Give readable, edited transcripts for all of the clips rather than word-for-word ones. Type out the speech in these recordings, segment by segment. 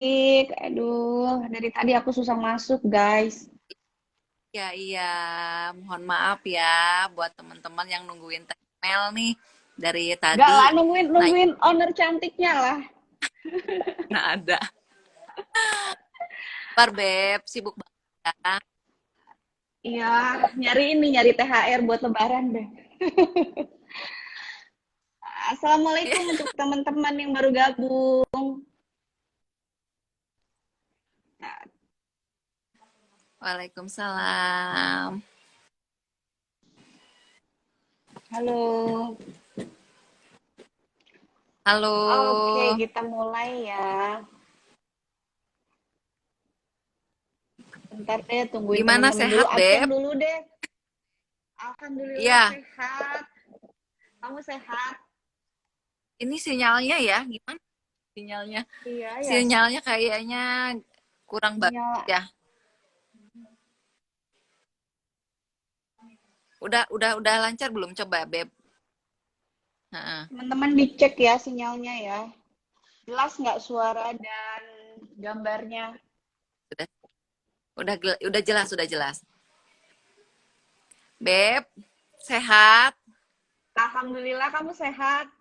Baik, aduh, dari tadi aku susah masuk, guys. Ya, iya. Mohon maaf ya buat teman-teman yang nungguin Teh Mel nih dari Gak tadi. lah, nungguin, Nah, nungguin owner cantiknya lah. nggak ada. Bar Beb, sibuk banget ya. Iya, nyari THR buat lebaran deh. Assalamualaikum untuk teman-teman yang baru gabung. Waalaikumsalam. Halo. Halo. Oke, kita mulai ya. Bentar deh, tungguin Gimana teman-teman dulu. sehat, Absen Beb? dulu deh. Alhamdulillah Iya, sehat. Kamu sehat? ini sinyalnya ya. Gimana sinyalnya? Iya ya. Sinyalnya kayaknya kurang bagus Sinyal ya. Udah lancar belum coba, Beb? Heeh. teman-teman dicek ya sinyalnya ya. Jelas nggak suara dan gambarnya? Udah, udah jelas, udah jelas. Beb, sehat? Alhamdulillah kamu sehat.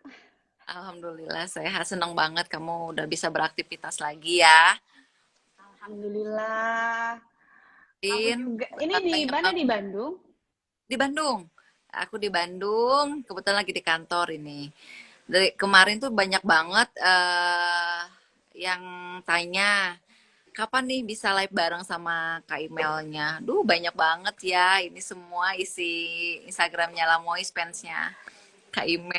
Alhamdulillah sehat, senang banget kamu udah bisa beraktivitas lagi ya. Alhamdulillah. Kamu Din, juga. Ini di katanya mana bang di Bandung? di Bandung. Aku di Bandung, kebetulan lagi di kantor ini. Dari kemarin tuh banyak banget yang tanya kapan nih bisa live bareng sama Kak Imelnya. Duh, banyak banget ya. Ini semua isi Instagramnya Lamois fansnya Kak Imel.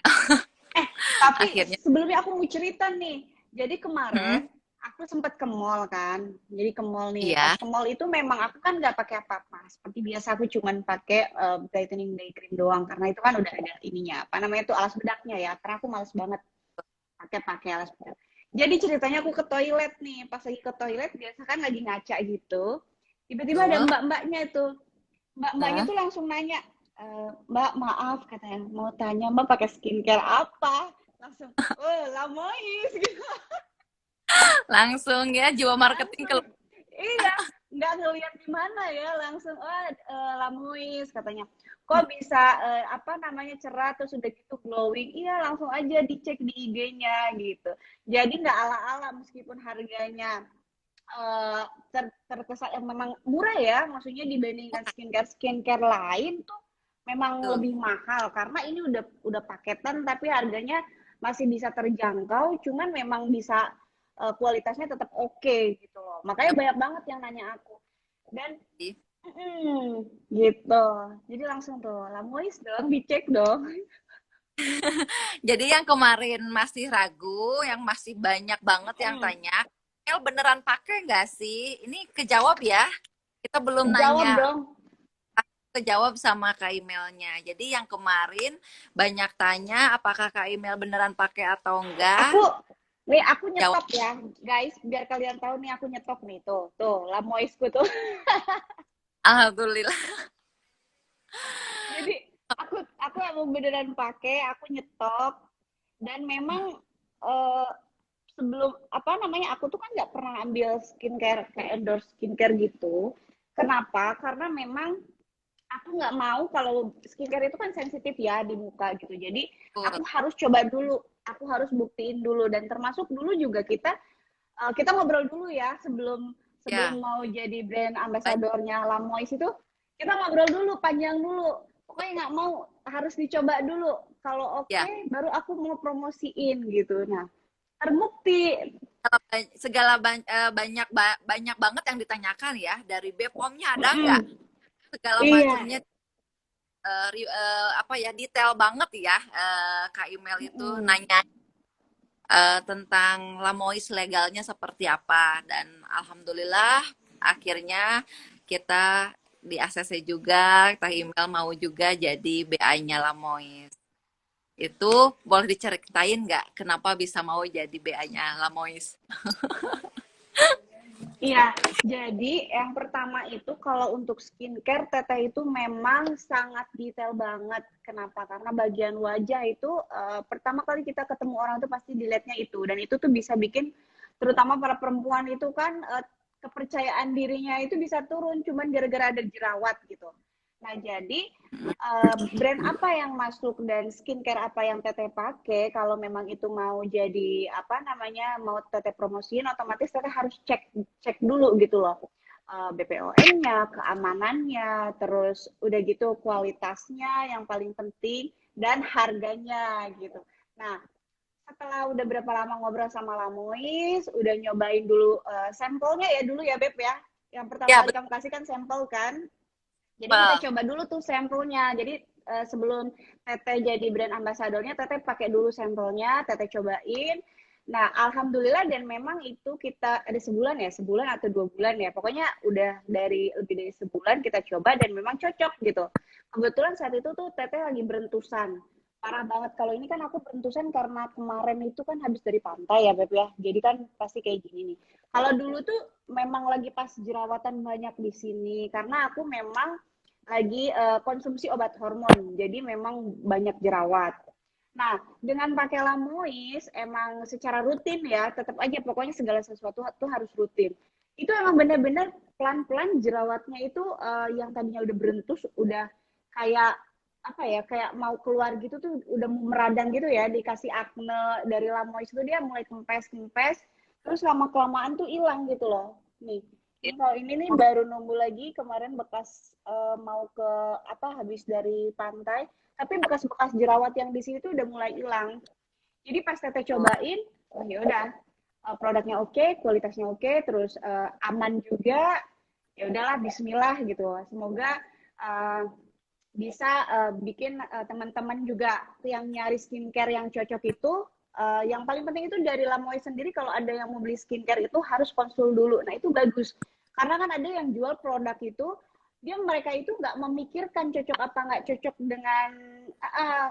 Eh, tapi Akhirnya, sebelumnya aku mau cerita nih. Jadi hmm, kemarin aku sempat ke mall kan. Jadi ke mall nih. Pas iya, ke mall itu memang aku kan nggak pakai apa-apa. Seperti biasa aku cuman pakai brightening day cream doang. Karena itu kan udah ada ininya. Apa namanya itu alas bedaknya ya. Karena aku males banget pakai alas bedak. Jadi ceritanya aku ke toilet nih. Pas lagi ke toilet biasa kan lagi ngaca gitu. Tiba-tiba ada betul. mbak-mbaknya itu. Mbak-mbaknya Hah? tuh langsung nanya, Mbak maaf katanya mau tanya Mbak pakai skincare apa? Langsung, oh Lamois gitu. Langsung ya, jiwa marketing Langsung, iya, nggak ngeliat di mana ya, langsung, oh Lamois katanya. Kok bisa apa namanya cerah terus udah gitu glowing? Iya langsung aja dicek di IG-nya gitu. Jadi nggak ala-ala meskipun harganya terkesan memang murah ya, maksudnya dibandingkan skincare lain tuh memang betul. lebih mahal karena ini udah paketan tapi harganya masih bisa terjangkau, cuman memang bisa kualitasnya tetap oke gitu loh. Makanya banyak banget yang nanya aku. Dan gitu. Jadi langsung tuh, Lamois dong, dicek dong. Jadi yang kemarin masih ragu, yang masih banyak banget yang tanya, El beneran pakai nggak sih? Ini kejawab ya. Kita belum Kejawab nanya, dong. kejawab sama Kak Emailnya. Jadi yang kemarin banyak tanya apakah Kak Email beneran pakai atau enggak? Aku nih aku Jawab, nyetop ya, guys, biar kalian tahu nih aku nyetop nih tuh Lamoisku tuh. Alhamdulillah. Jadi aku emang beneran pakai, aku nyetok dan memang eh, sebelum apa namanya aku tuh kan nggak pernah ambil skincare kayak endorse skincare gitu. Kenapa? Karena memang aku nggak mau kalau skincare itu kan sensitif ya di muka gitu. Jadi Betul. aku harus coba dulu, aku harus buktiin dulu dan termasuk dulu juga kita ngobrol dulu ya sebelum sebelum Ya, mau jadi brand baik. ambasadornya Lamois itu kita ngobrol dulu panjang dulu pokoknya nggak mau harus dicoba dulu kalau oke Ya. baru aku mau promosiin gitu nah terbukti. Banyak banget yang ditanyakan ya dari BPOM-nya ada nggak? Mm-mm. Segala Iya. macamnya apa ya detail banget ya Kak Email itu Mm-mm. nanya tentang Lamois legalnya seperti apa dan alhamdulillah akhirnya kita di ACC juga Kak Email mau juga jadi BA-nya Lamois. Itu boleh diceritain nggak kenapa bisa mau jadi BA-nya Lamois? Iya, jadi yang pertama itu kalau untuk skincare Teteh itu memang sangat detail banget. Kenapa? Karena bagian wajah itu pertama kali kita ketemu orang tuh pasti dilihatnya itu dan itu tuh bisa bikin terutama para perempuan itu kan kepercayaan dirinya itu bisa turun cuman gara-gara ada jerawat gitu. Nah, jadi brand apa yang masuk dan skincare apa yang Teteh pakai kalau memang itu mau jadi apa namanya mau Teteh promosiin otomatis Teteh harus cek cek dulu gitu loh. BPOM-nya, keamanannya, terus udah gitu kualitasnya yang paling penting dan harganya gitu. Nah, setelah udah berapa lama ngobrol sama Lamois, udah nyobain dulu sampelnya ya dulu ya Beb ya. Yang pertama Ya, kali kamu kasih kan sampel kan. Jadi kita betul. coba dulu tuh sampelnya. Jadi sebelum Teteh jadi brand ambasadornya, Teteh pakai dulu sampelnya, Teteh cobain. Nah, alhamdulillah dan memang itu kita ada sebulan ya, sebulan atau 2 bulan ya. Pokoknya udah dari lebih dari sebulan kita coba dan memang cocok gitu. Kebetulan saat itu tuh Teteh lagi berentusan. Parah banget. Kalau ini kan aku berentusan karena kemarin itu kan habis dari pantai ya, Beb ya. Jadi kan pasti kayak gini nih. Kalau dulu tuh memang lagi pas jerawatan banyak di sini karena aku memang lagi konsumsi obat hormon, jadi memang banyak jerawat. Nah, dengan pakai Lamois, emang secara rutin ya, tetap aja pokoknya segala sesuatu tuh harus rutin. Itu emang benar-benar pelan-pelan jerawatnya itu yang tadinya udah berentus, udah kayak apa ya, kayak mau keluar gitu tuh, udah mau meradang gitu ya, dikasih acne dari Lamois itu dia mulai kempes-kempes, terus lama-kelamaan tuh hilang gitu loh. Nih, ini kalau ini nih baru nunggu lagi kemarin bekas mau ke apa habis dari pantai, tapi bekas-bekas jerawat yang di sini tuh udah mulai hilang. Jadi pas Teteh cobain, oh ya udah produknya oke, kualitasnya oke, terus aman juga. Ya udahlah bismillah gitu. Semoga uh, bisa bikin teman-teman juga yang nyari skincare yang cocok itu yang paling penting itu dari Lamoy sendiri kalau ada yang mau beli skincare itu harus konsul dulu. Nah, itu bagus. Karena kan ada yang jual produk itu dia mereka itu nggak memikirkan cocok apa nggak cocok dengan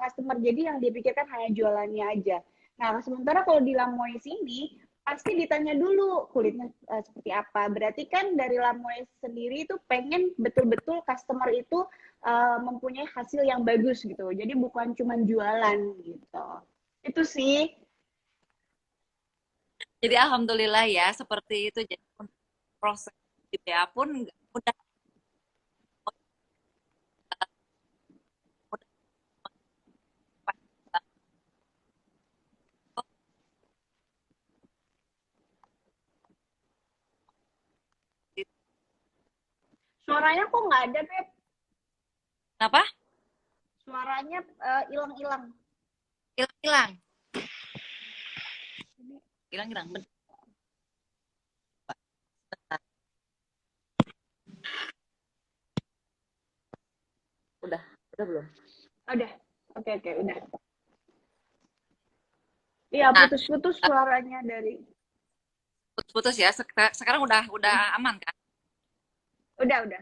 customer. Jadi yang dipikirkan hanya jualannya aja. Nah, sementara kalau di Lamoy sini pasti ditanya dulu kulitnya seperti apa. Berarti kan dari Lamoy sendiri itu pengen betul-betul customer itu mempunyai hasil yang bagus gitu. Jadi bukan cuma jualan gitu. Itu sih. Jadi alhamdulillah ya seperti itu. Jadi untuk proses BPA pun nggak mudah, mudah Suaranya kok nggak ada, Beb? Kenapa? Suaranya hilang-hilang. Hilang-hilang. Hilang-hilang. Udah, udah belum? Udah. Oke, oke, udah. Iya, Nah, putus-putus suaranya dari. putus-putus ya. Sekarang udah aman kan? Udah, udah.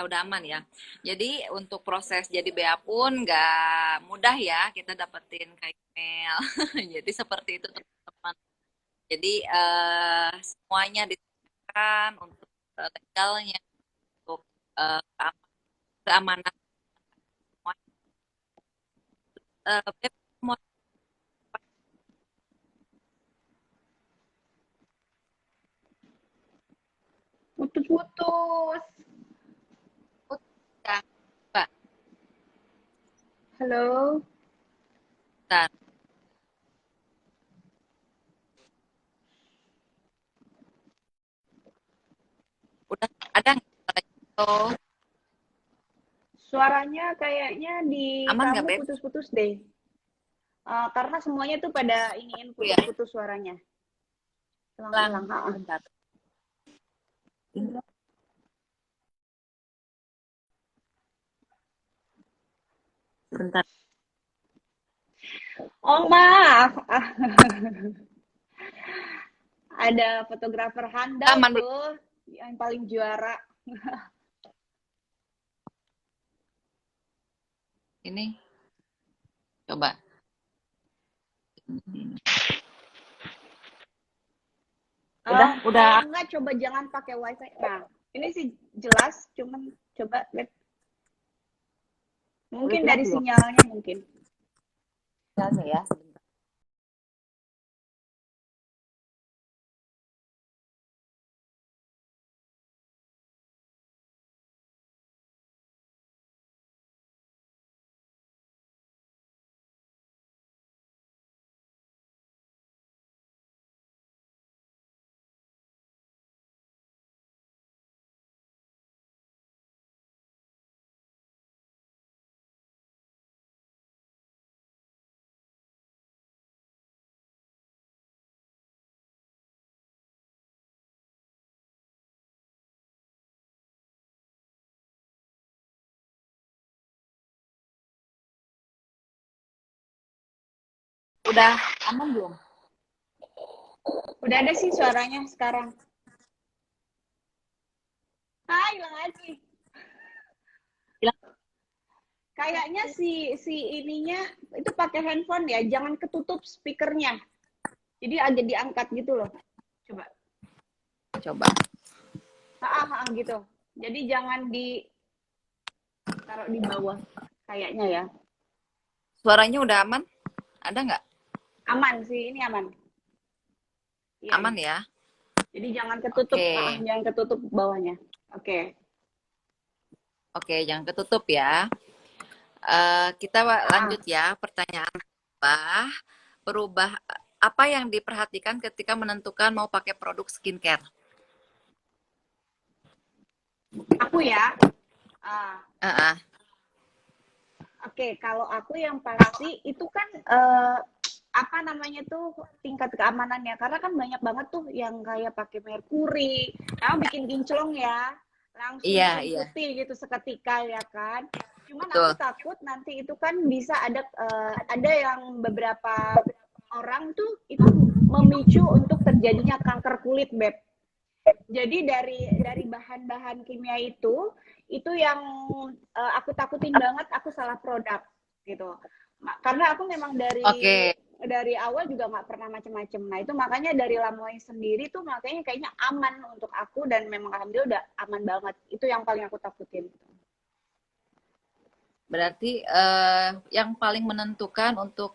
Udah aman ya. Jadi untuk proses jadi BA pun nggak mudah ya kita dapetin kayak email. Jadi seperti itu teman-teman. Jadi semuanya disediakan untuk legalnya, untuk eh, keamanan semua. Beb, mau Putus-putus. ikut ya, Mbak? Halo. Bentar. Udah ada nggak suaranya? Halo? Suaranya kayaknya di Aman nggak, kamu Beb? putus-putus deh. Karena semuanya tuh pada iniin Aku ya, putus-putus suaranya. hilang. Hilang-hilang. Ha. Bentar. Ini bentar. Oh, maaf. Ada fotografer handal Aman belum? tuh yang paling juara. Ini coba. Kalau Udah enggak coba jangan pakai wifi. Nah, ini sih jelas, cuman coba lihat. udah Mungkin jelas dari belum? sinyalnya mungkin. Jelas ya. udah aman belum? Udah ada sih suaranya sekarang. Ah, hilang lagi. Bilang, Kayaknya si ininya itu pakai handphone ya, jangan ketutup speakernya. Jadi agak diangkat gitu loh. Coba. coba. Gitu. Jadi jangan ditaruh di bawah. Kayaknya ya. Suaranya udah aman? Ada nggak? Aman sih, ini aman. Iya, Aman ya? jadi jangan ketutup, Oke. jangan ketutup bawahnya. Oke. Oke, jangan ketutup ya. Kita Ah, lanjut ya. Pertanyaan apa? Berubah apa yang diperhatikan ketika menentukan mau pakai produk skincare? aku ya. Ah, Uh-uh. Oke, kalau aku yang pasti itu kan apa namanya tuh tingkat keamanannya karena kan banyak banget tuh yang kayak pakai merkuri, bikin kinclong ya, langsung Iya, bikin iya, putih gitu seketika ya kan. Cuman aku betul. takut nanti itu kan bisa ada yang beberapa orang tuh itu memicu untuk terjadinya kanker kulit, Beb. Jadi dari bahan-bahan kimia itu yang aku takutin banget aku salah produk gitu. Karena aku memang dari Oke, dari awal juga nggak pernah macem-macem. Nah itu makanya dari Lamoy sendiri tuh makanya kayaknya aman untuk aku dan memang alhamdulillah udah aman banget. Itu yang paling aku takutin. berarti yang paling menentukan untuk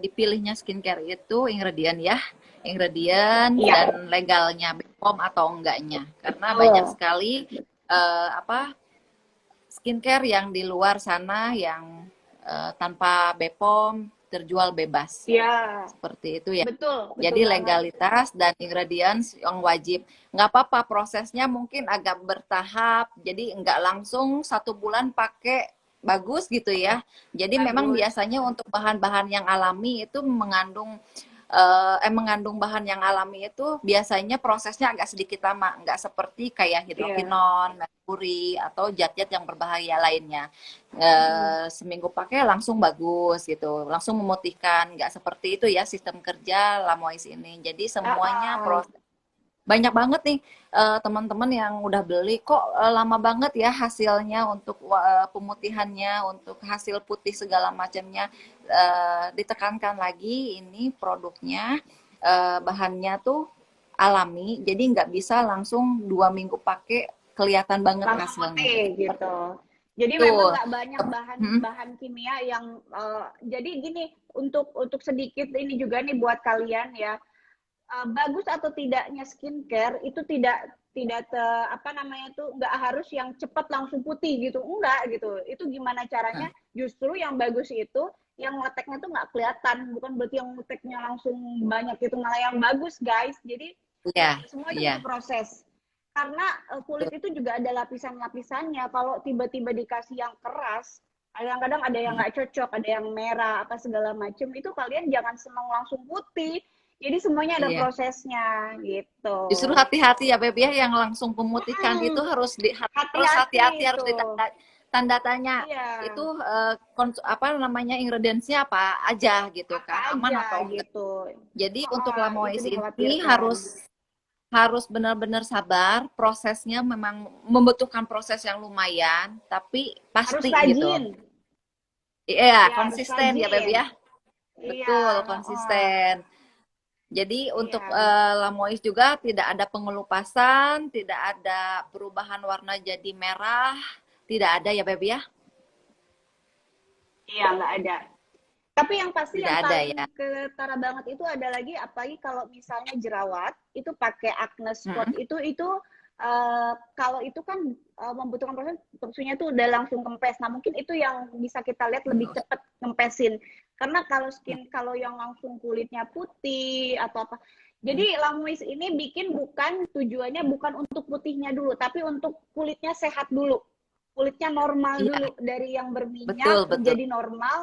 dipilihnya skincare itu ingredient ya, ingredient Iya, dan legalnya BPOM atau enggaknya. Karena banyak betul. sekali apa skincare yang di luar sana yang tanpa BPOM terjual bebas. Iya, Seperti itu ya. betul, betul Jadi banget. legalitas dan ingredients yang wajib. Nggak apa-apa, prosesnya mungkin agak bertahap. Jadi nggak langsung 1 bulan pakai bagus gitu ya. Jadi memang Bagus. biasanya untuk bahan-bahan yang alami itu mengandung bahan yang alami itu biasanya prosesnya agak sedikit lama, nggak seperti kayak Iya. hidrokinon, merkuri atau zat-zat yang berbahaya lainnya. Mm-mm. Seminggu pakai langsung bagus gitu, langsung memutihkan, nggak seperti itu ya sistem kerja Lamois ini. Jadi Ah, semuanya ah. banyak banget nih teman-teman yang udah beli kok lama banget ya hasilnya untuk pemutihannya, untuk hasil putih segala macamnya. Ditekankan lagi ini produknya bahannya tuh alami, jadi nggak bisa langsung 2 minggu pakai kelihatan banget Langsung hasilnya. putih gitu. Jadi memang Betul. nggak banyak Hmm, bahan-bahan kimia yang jadi gini untuk sedikit ini juga nih buat kalian ya, bagus atau tidaknya skincare itu tidak tidak apa namanya tuh nggak harus yang cepat langsung putih gitu, enggak gitu. Itu gimana caranya? Justru yang bagus itu yang ngeteknya tuh nggak kelihatan, bukan berarti yang ngeteknya langsung banyak itu malah yang bagus guys. Jadi iya, semua itu iya. butuh proses. Karena kulit itu juga ada lapisan-lapisannya. Kalau tiba-tiba dikasih yang keras, kadang-kadang ada yang nggak cocok, ada yang merah, apa segala macam. Itu kalian jangan senang langsung putih. Jadi semuanya ada Iya. prosesnya Justru gitu. hati-hati ya Beb ya yang langsung pemutihan itu Mm-mm. harus Hati-hati hati-hati harus itu. ditanda tanda tanya Iya, itu apa namanya ingredientsnya apa aja gitu apa kan aman aja atau enggak. gitu. Jadi untuk Itu Lamois ini dikhawatirkan. harus harus benar-benar sabar, prosesnya memang membutuhkan proses yang lumayan tapi Harus pasti gitu. rajin. Iya, Ya, harus konsisten ya Beb rajin. ya. Iya, Betul, oh, konsisten. Jadi untuk iya. Lamois juga tidak ada pengelupasan, tidak ada perubahan warna jadi merah, tidak ada ya Beb ya? Iya, nggak ada. Tapi yang pasti Tidak yang ada ya. paling ketara banget itu ada lagi apalagi kalau misalnya jerawat itu pakai acne spot Mm-mm. itu kalau itu kan membutuhkan proses maksudnya tuh udah langsung kempes. Nah, mungkin itu yang bisa kita lihat lebih cepat kempesin. Karena kalau yang langsung kulitnya putih atau apa. Mm-mm. Jadi Lamuis ini bikin tujuannya bukan untuk putihnya dulu, tapi untuk kulitnya sehat dulu. Kulitnya normal Iya, dulu dari yang betul berminyak betul. jadi normal,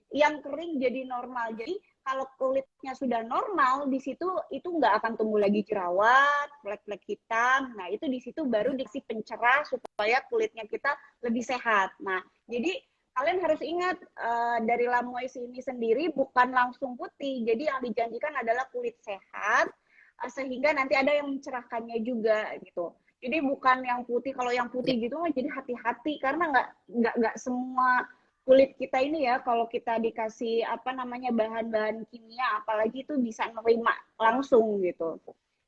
yang kering jadi normal. Jadi kalau kulitnya sudah normal, di situ itu nggak akan tumbuh lagi jerawat, flek-flek hitam. Nah, itu di situ baru diksi pencerah supaya kulitnya kita lebih sehat. Nah, jadi kalian harus ingat dari Lamois ini sendiri bukan langsung putih. Jadi yang dijanjikan adalah kulit sehat sehingga nanti ada yang mencerahkannya juga gitu. Jadi bukan yang putih. Kalau yang Ya, putih gitu jadi hati-hati karena nggak semua kulit kita ini ya kalau kita dikasih apa namanya bahan-bahan kimia apalagi itu bisa nerima langsung gitu.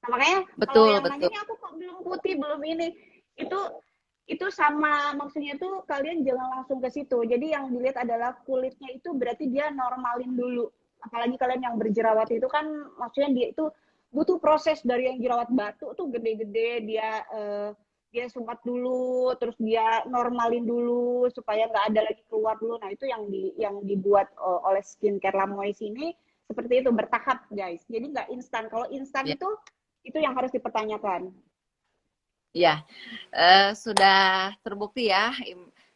Nah, makanya kalau betul yang nanya betul. nih aku kok belum putih belum ini itu itu sama maksudnya tuh kalian jangan langsung ke situ. Jadi yang dilihat adalah kulitnya itu berarti dia normalin dulu. Apalagi kalian yang berjerawat itu kan maksudnya dia itu butuh proses dari yang jerawat batu tuh gede-gede dia sumbat dulu, terus dia normalin dulu supaya nggak ada lagi keluar dulu. Nah itu yang dibuat oleh skincare Lamois ini seperti itu bertahap guys. Jadi nggak instan. Kalau instan Ya, itu yang harus dipertanyakan. ya. Sudah terbukti ya,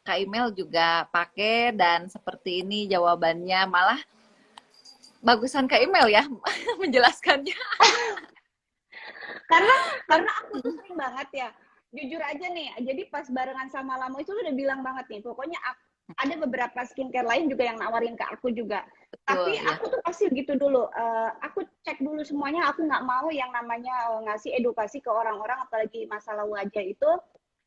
Kak Email juga pakai dan seperti ini jawabannya malah bagusan Kak Email ya menjelaskannya. karena karena aku tuh sering banget ya jujur aja nih jadi pas barengan sama Lamo itu udah bilang banget nih pokoknya ada beberapa skincare lain juga yang nawarin ke aku juga tapi Betul ya. aku tuh pasti gitu dulu aku cek dulu semuanya aku nggak mau yang namanya ngasih edukasi ke orang-orang apalagi masalah wajah itu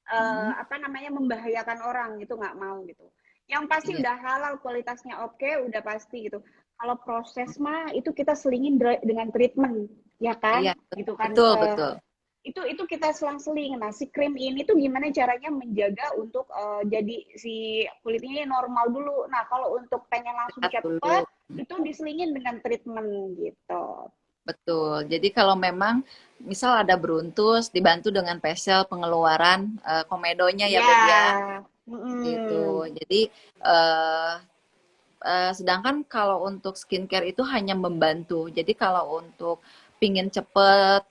Hmm, apa namanya membahayakan orang gitu nggak mau gitu yang pasti iya, udah halal kualitasnya oke udah pasti gitu kalau proses mah itu kita selingin dengan treatment ya iya, kan gitu kan betul betul. itu kita selang-seling. Nah, si krim ini tuh gimana caranya menjaga untuk jadi si kulit ini normal dulu. Nah, kalau untuk pengen langsung Sehat cepet, dulu. itu diselingin dengan treatment gitu. Betul. Jadi kalau memang misal ada beruntus dibantu dengan facial pengeluaran komedonya ya Ya, Beb ya. mm-mm. Gitu. Jadi eh sedangkan kalau untuk skincare itu hanya membantu. Jadi kalau untuk pingin cepet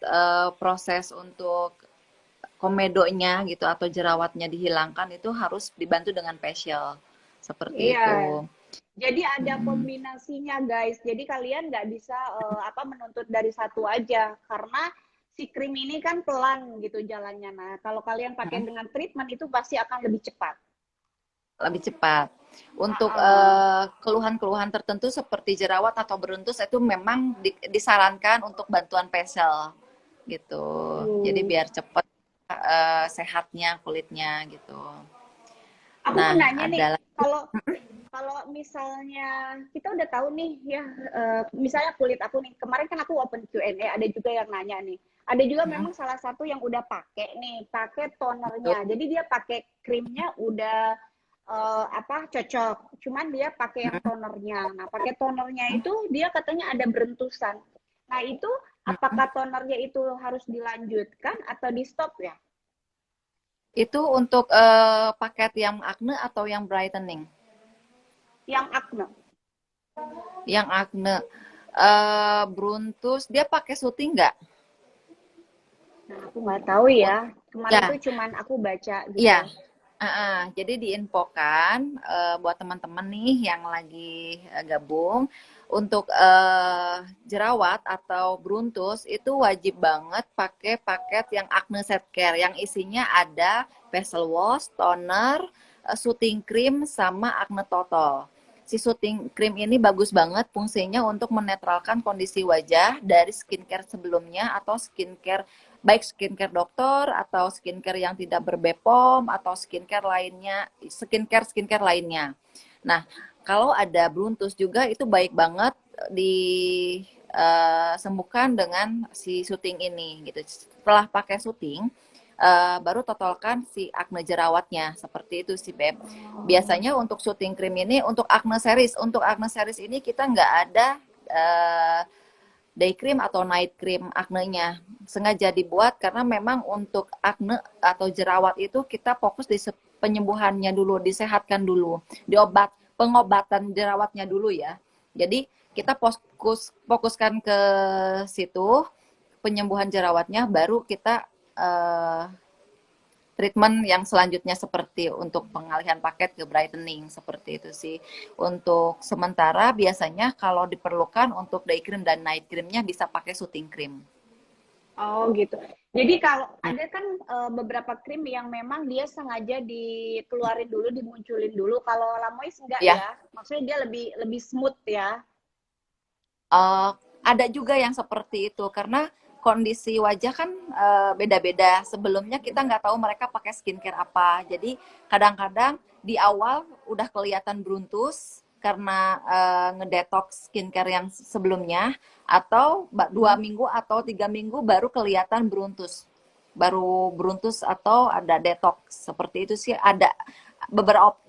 proses untuk komedonya gitu atau jerawatnya dihilangkan itu harus dibantu dengan facial. Seperti Iya. itu. Jadi ada Mm-mm. kombinasinya guys. Jadi kalian nggak bisa apa menuntut dari satu aja karena si krim ini kan pelan gitu jalannya. Nah, kalau kalian pakai Mm-mm. dengan treatment itu pasti akan lebih cepat. Lebih cepat. Untuk Uh-uh. keluhan-keluhan tertentu seperti jerawat atau beruntus itu memang disarankan untuk bantuan facial gitu. Jadi Hmm. biar cepat sehatnya kulitnya gitu. Aku mau Nah, nanya nih, adalah kalau kalau misalnya kita udah tahu nih ya, misalnya kulit aku nih, kemarin kan aku open Q&A, ada juga yang nanya nih. Ada juga memang salah satu yang udah pakai nih, pakai itu tonernya. Jadi dia pakai krimnya udah apa cocok, cuman dia pakai yang tonernya. Nah, pakai tonernya itu dia katanya ada berentusan. Nah, itu apakah tonernya itu harus dilanjutkan atau di stop ya? itu untuk paket yang acne atau yang brightening? Yang acne. Yang acne beruntus dia pakai syuting nggak? Nah, aku nggak tahu ya. Kemarin tuh Ya, cuman aku baca gitu. iya. Jadi diinfokan buat teman-teman nih yang lagi gabung untuk jerawat atau beruntus itu wajib banget pakai paket yang Acne Set Care yang isinya ada facial wash, toner, soothing cream sama Acne Total. Si soothing cream ini bagus banget fungsinya untuk menetralkan kondisi wajah dari skincare sebelumnya atau skincare baik skincare dokter atau skincare yang tidak berbepom atau skincare lainnya. Nah, kalau ada beruntus juga itu baik banget disembuhkan dengan si syuting ini gitu. Setelah pakai syuting baru totalkan si acne jerawatnya seperti itu sih Beb. Oh. Biasanya untuk syuting cream ini untuk acne series ini kita nggak ada uh, day cream atau night cream acne-nya. Sengaja dibuat karena memang untuk acne atau jerawat itu kita fokus di penyembuhannya dulu, disehatkan dulu, diobat pengobatan jerawatnya dulu ya. Jadi kita fokuskan ke situ penyembuhan jerawatnya baru kita uh, treatment yang selanjutnya seperti untuk pengalihan paket ke brightening seperti itu sih. Untuk sementara biasanya kalau diperlukan untuk day cream dan night creamnya bisa pakai soothing cream. Oh gitu. Jadi kalau ada kan beberapa krim yang memang dia sengaja dikeluarin dulu, dimunculin dulu. Kalau Lamois enggak Ya, ya. Maksudnya dia lebih lebih smooth ya. eh, ada juga yang seperti itu karena kondisi wajah kan beda-beda. Sebelumnya kita nggak tahu mereka pakai skincare apa. Jadi kadang-kadang di awal udah kelihatan bruntus karena ngedetox skincare yang sebelumnya, atau 2 minggu atau 3 minggu baru kelihatan bruntus atau ada detox seperti itu sih. Ada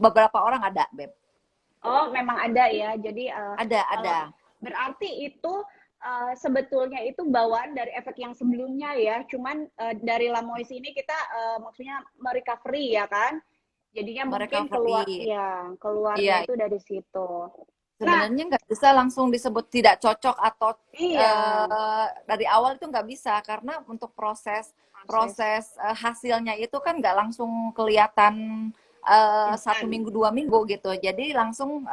beberapa orang ada, Beb. Oh, memang ada ya. Jadi kalau Ada. berarti itu sebetulnya itu bawaan dari efek yang sebelumnya ya. Cuman dari Lamois ini kita maksudnya merecovery ya kan. Jadinya Mereka mungkin free. keluarnya Iya, itu dari situ. Nah, sebenarnya nggak bisa langsung disebut tidak cocok atau iya, dari awal itu nggak bisa karena untuk proses proses proses hasilnya itu kan nggak langsung kelihatan satu instan. minggu 2 minggu gitu. Jadi langsung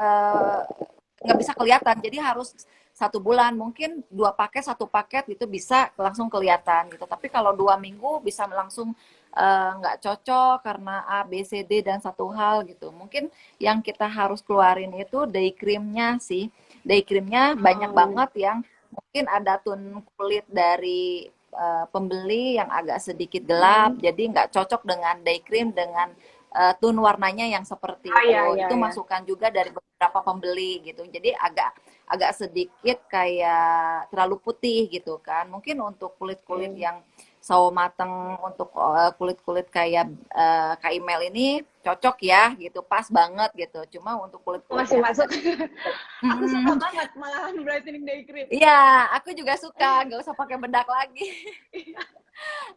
nggak bisa kelihatan. Jadi harus 1 bulan, mungkin 2 paket, 1 paket gitu bisa langsung kelihatan gitu. Tapi kalau 2 minggu bisa langsung nggak cocok karena A, B, C, D dan satu hal gitu. Mungkin yang kita harus keluarin itu day creamnya sih. Day creamnya banyak Oh, banget yang mungkin ada tone kulit dari pembeli yang agak sedikit gelap, mm. jadi nggak cocok dengan day cream dengan tone warnanya yang seperti Oh itu. ya, ya, Itu ya. masukan juga dari beberapa pembeli gitu. Jadi agak agak sedikit kayak terlalu putih gitu kan. Mungkin untuk kulit-kulit Oke. yang sawo mateng, untuk kulit-kulit kayak Kak Imel ini cocok ya gitu, pas banget gitu. Cuma untuk kulit-kulit Masih yang masuk. agak Aku suka mm, banget malahan brightening day cream. iya, aku juga suka, nggak usah pakai bedak lagi.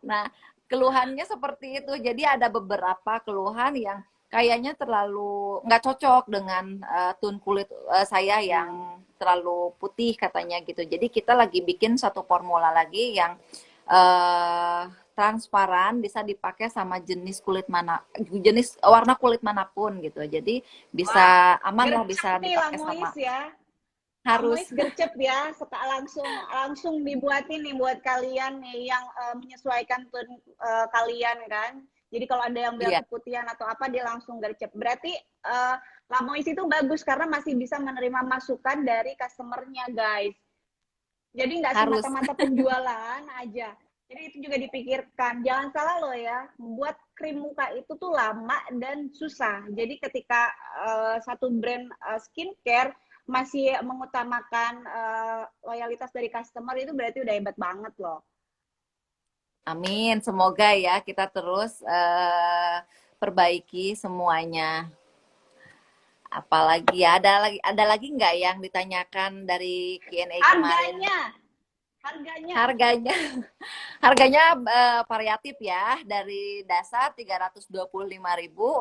Nah, keluhannya seperti itu. Jadi ada beberapa keluhan yang kayaknya terlalu nggak cocok dengan tone kulit saya Ya. yang terlalu putih katanya gitu. Jadi kita lagi bikin satu formula lagi yang transparan, bisa dipakai sama jenis warna kulit manapun gitu. Jadi Wah, bisa aman lah, gercep bisa nih dipakai Lamois sama ya. Lamois harus gercep ya. Suka langsung langsung dibuatin nih buat kalian nih yang menyesuaikan tone kalian kan. Jadi kalau ada yang biar iya keputihan atau apa dia langsung gercep. Berarti Lamois itu bagus karena masih bisa menerima masukan dari customernya guys. Jadi nggak harus. semata-mata penjualan aja. Jadi itu juga dipikirkan. Jangan salah loh ya, buat krim muka itu tuh lama dan susah. Jadi ketika satu brand skincare masih mengutamakan loyalitas dari customer itu berarti udah hebat banget loh. Amin, semoga ya kita terus perbaiki semuanya. Apalagi ya, ada lagi nggak yang ditanyakan dari Q&A kemarin? Harganya, harganya. Harganya, harganya variatif ya, dari dasar 325.000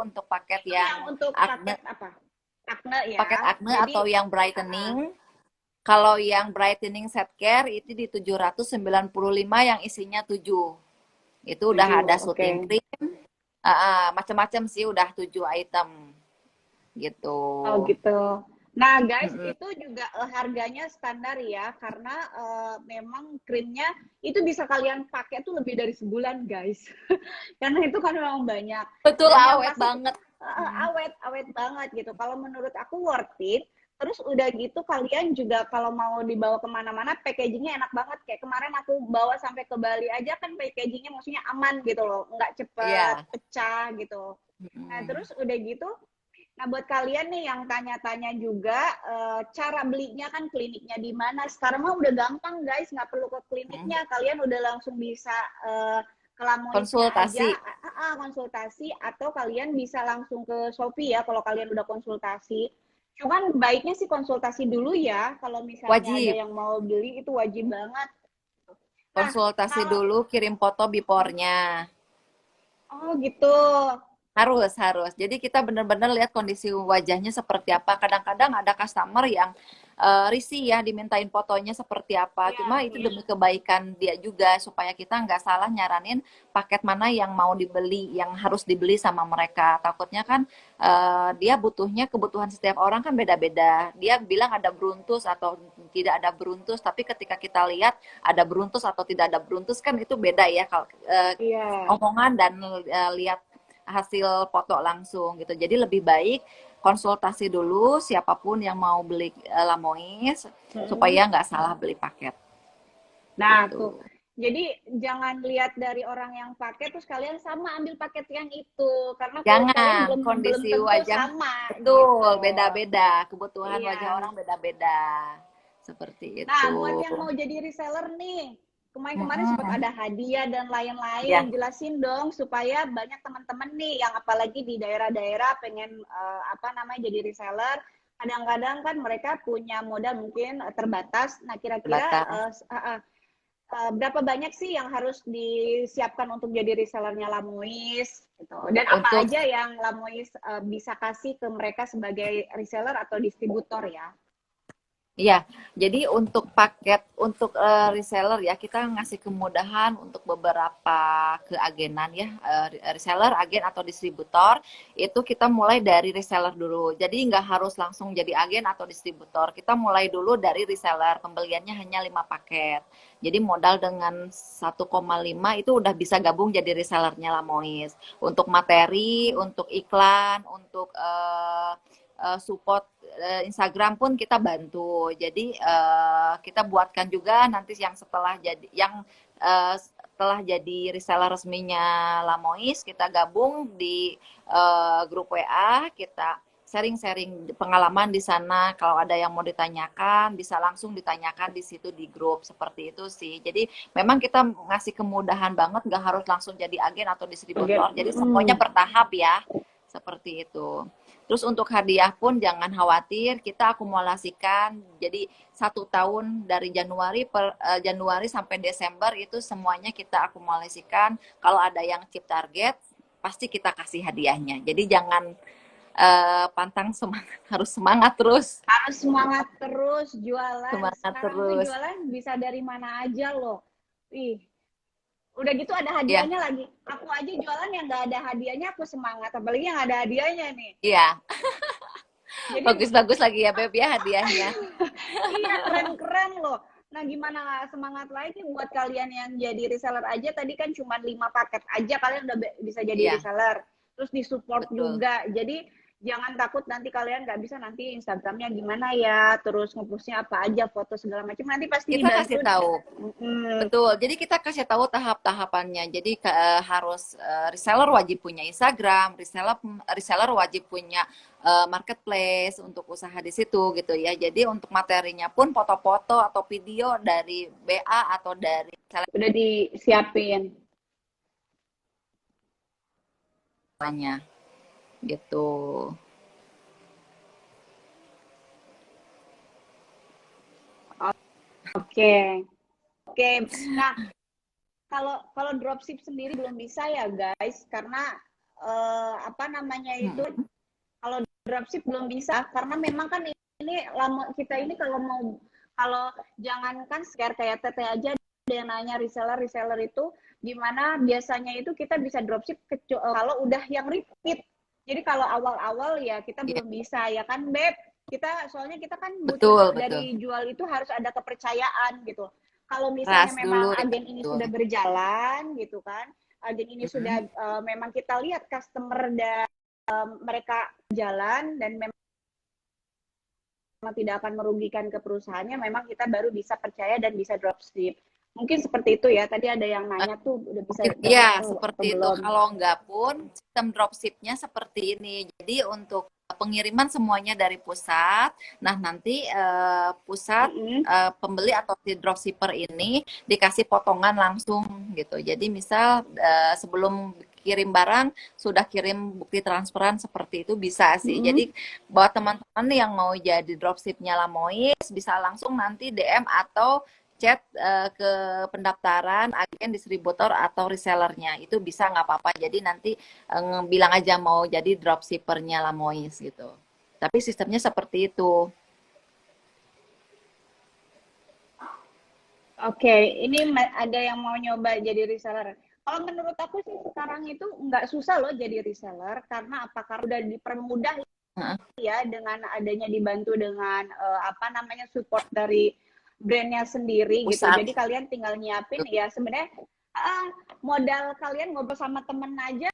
untuk paket Itu yang yang untuk acne, paket apa? Akne paket ya. acne Jadi atau yang uh, brightening. Kalau yang brightening set care itu di 795 yang isinya 7. Itu udah tujuh, ada oke. shooting Okay. cream, macam-macam sih, udah 7 item gitu. Oh gitu. Nah guys, Mm-mm. itu juga harganya standar ya, karena memang krimnya itu bisa kalian pakai tuh lebih dari sebulan guys. Karena itu kan memang banyak. Betul, Dan yang awet pasti banget. Mm. awet, awet banget gitu. Kalau menurut aku worth it. Terus udah gitu kalian juga kalau mau dibawa kemana-mana packagingnya enak banget. Kayak kemarin aku bawa sampai ke Bali aja kan packagingnya maksudnya aman gitu loh. Nggak cepet Iya. pecah gitu. Nah Mm-mm. terus udah gitu. Nah, buat kalian nih yang tanya-tanya juga cara belinya kan kliniknya di mana. Sekarang mah udah gampang guys, nggak perlu ke Mm. kliniknya. Kalian udah langsung bisa ke Lamoisnya aja Konsultasi. konsultasi atau kalian bisa langsung ke Shopee ya kalau kalian udah konsultasi. Cuman baiknya sih konsultasi dulu ya. Kalau misalnya ada Wajib. yang mau beli itu wajib banget. Nah, Konsultasi kalau dulu, kirim foto beforenya. oh gitu. Harus, harus. Jadi kita benar-benar lihat kondisi wajahnya seperti apa. Kadang-kadang ada customer yang risih ya dimintain fotonya seperti apa. Iya, Cuma itu demi kebaikan dia juga supaya kita nggak salah nyaranin paket mana yang mau dibeli, yang harus dibeli sama mereka. Takutnya kan dia butuhnya kebutuhan setiap orang kan beda-beda. Dia bilang ada beruntus atau tidak ada beruntus, tapi ketika kita lihat ada beruntus atau tidak ada beruntus kan itu beda ya kalau iya. omongan dan lihat hasil foto langsung gitu. Jadi lebih baik konsultasi dulu siapapun yang mau beli Lamois Mm-mm. supaya nggak salah beli paket Nah, tuh. gitu. Jadi jangan lihat dari orang yang pakai terus kalian sama ambil paket yang itu karena kulit kalian Jangan belum kondisi tentu wajah sama gitu. betul beda-beda, kebutuhan wajah Iya. orang beda-beda. Seperti Nah, itu. buat yang mau jadi reseller nih, kemarin-kemarin sempat Mm-mm. ada hadiah dan lain-lain. Ya, Jelasin dong supaya banyak teman-teman nih yang apalagi di daerah-daerah pengen apa namanya jadi reseller. Kadang-kadang kan mereka punya modal mungkin terbatas. Nah, kira-kira terbatas. berapa banyak sih yang harus disiapkan untuk jadi resellernya Lamois gitu. Dan apa Untuk aja yang Lamois bisa kasih ke mereka sebagai reseller atau distributor ya? Iya, jadi untuk paket untuk reseller ya kita ngasih kemudahan untuk beberapa keagenan ya reseller, agen atau distributor itu kita mulai dari reseller dulu. Jadi nggak harus langsung jadi agen atau distributor. Kita mulai dulu dari reseller. Pembeliannya hanya 5 paket. Jadi modal dengan 1,5 itu udah bisa gabung jadi resellernya Lamois. Untuk materi, untuk iklan, untuk support Instagram pun kita bantu. Jadi kita buatkan juga nanti yang setelah jadi reseller resminya Lamois, kita gabung di grup WA, kita sharing-sharing pengalaman di sana. Kalau ada yang mau ditanyakan, bisa langsung ditanyakan di situ di grup seperti itu sih. Jadi memang kita ngasih kemudahan banget, nggak harus langsung jadi agen atau distributor. Jadi semuanya bertahap ya, seperti itu. Terus untuk hadiah pun jangan khawatir, kita akumulasikan. Jadi 1 tahun dari Januari sampai Desember itu semuanya kita akumulasikan. Kalau ada yang chip target, pasti kita kasih hadiahnya. Jadi jangan pantang semangat, harus semangat terus, Harus semangat terus jualan. semangat Sekarang tuh terus. jualan bisa dari mana aja loh. Ih, udah gitu ada Ya, hadiahnya lagi. Aku aja jualan yang nggak ada hadiahnya aku semangat. Apalagi yang ada hadiahnya nih. iya, Jadi bagus-bagus lagi ya Beb ya hadiahnya. iya keren-keren loh. Nah gimana nggak semangat lagi buat kalian yang jadi reseller aja. Tadi kan cuma 5 paket aja kalian udah bisa jadi Iya, reseller. Terus disupport betul. juga. Jadi jangan takut nanti kalian nggak bisa nanti Instagramnya gimana ya. Terus ngepostnya apa aja, foto segala macam. Nanti pasti Kita dibantu. kasih tahu. Mm, Betul. Jadi kita kasih tahu tahap-tahapannya. Jadi harus reseller wajib punya Instagram, reseller reseller wajib punya marketplace untuk usaha di situ gitu ya. Jadi untuk materinya pun foto-foto atau video dari BA atau dari udah disiapin. sellernya gitu. Oke. Oke. Nah, kalau kalau dropship sendiri belum bisa ya guys, karena apa namanya itu Hmm. kalau dropship belum bisa karena memang kan ini lama kita ini kalau mau kalau jangankan scare kayak Teteh aja dia nanya reseller itu gimana biasanya itu kita bisa dropship kalau udah yang repeat. Jadi kalau awal-awal ya kita Ya, belum bisa ya kan Beb. Kita soalnya kita kan butuh betul, betul. dari jual itu harus ada kepercayaan gitu. Kalau misalnya Ras dulu memang ya, agen ini betul. sudah berjalan gitu kan, agen ini Mm-mm. sudah memang kita lihat customer dan mereka jalan dan memang tidak akan merugikan ke perusahaannya, memang kita baru bisa percaya dan bisa dropship. Mungkin seperti itu ya. Tadi ada yang nanya tuh udah bisa dropship Ya, atau seperti itu. belum. Kalau enggak pun sistem dropshipnya seperti ini. Jadi untuk pengiriman semuanya dari pusat. Nah, nanti pusat Mm-mm. pembeli atau si dropshipper ini dikasih potongan langsung gitu. Jadi misal sebelum kirim barang sudah kirim bukti transferan seperti itu bisa sih. Mm-mm. Jadi buat teman-teman yang mau jadi dropshipnya Lamois bisa langsung nanti DM atau chat ke pendaftaran agen distributor atau resellernya itu bisa nggak apa-apa jadi nanti bilang aja mau jadi dropshippernya Lamois gitu tapi sistemnya seperti itu Oke, ini ada yang mau nyoba jadi reseller. Kalau menurut aku sih sekarang itu nggak susah loh jadi reseller karena apa? Karena udah dipermudah Heeh. ya dengan adanya dibantu dengan apa namanya support dari brandnya sendiri gitu. Pusat Jadi kalian tinggal nyiapin ya sebenarnya uh, modal kalian ngobrol sama temen aja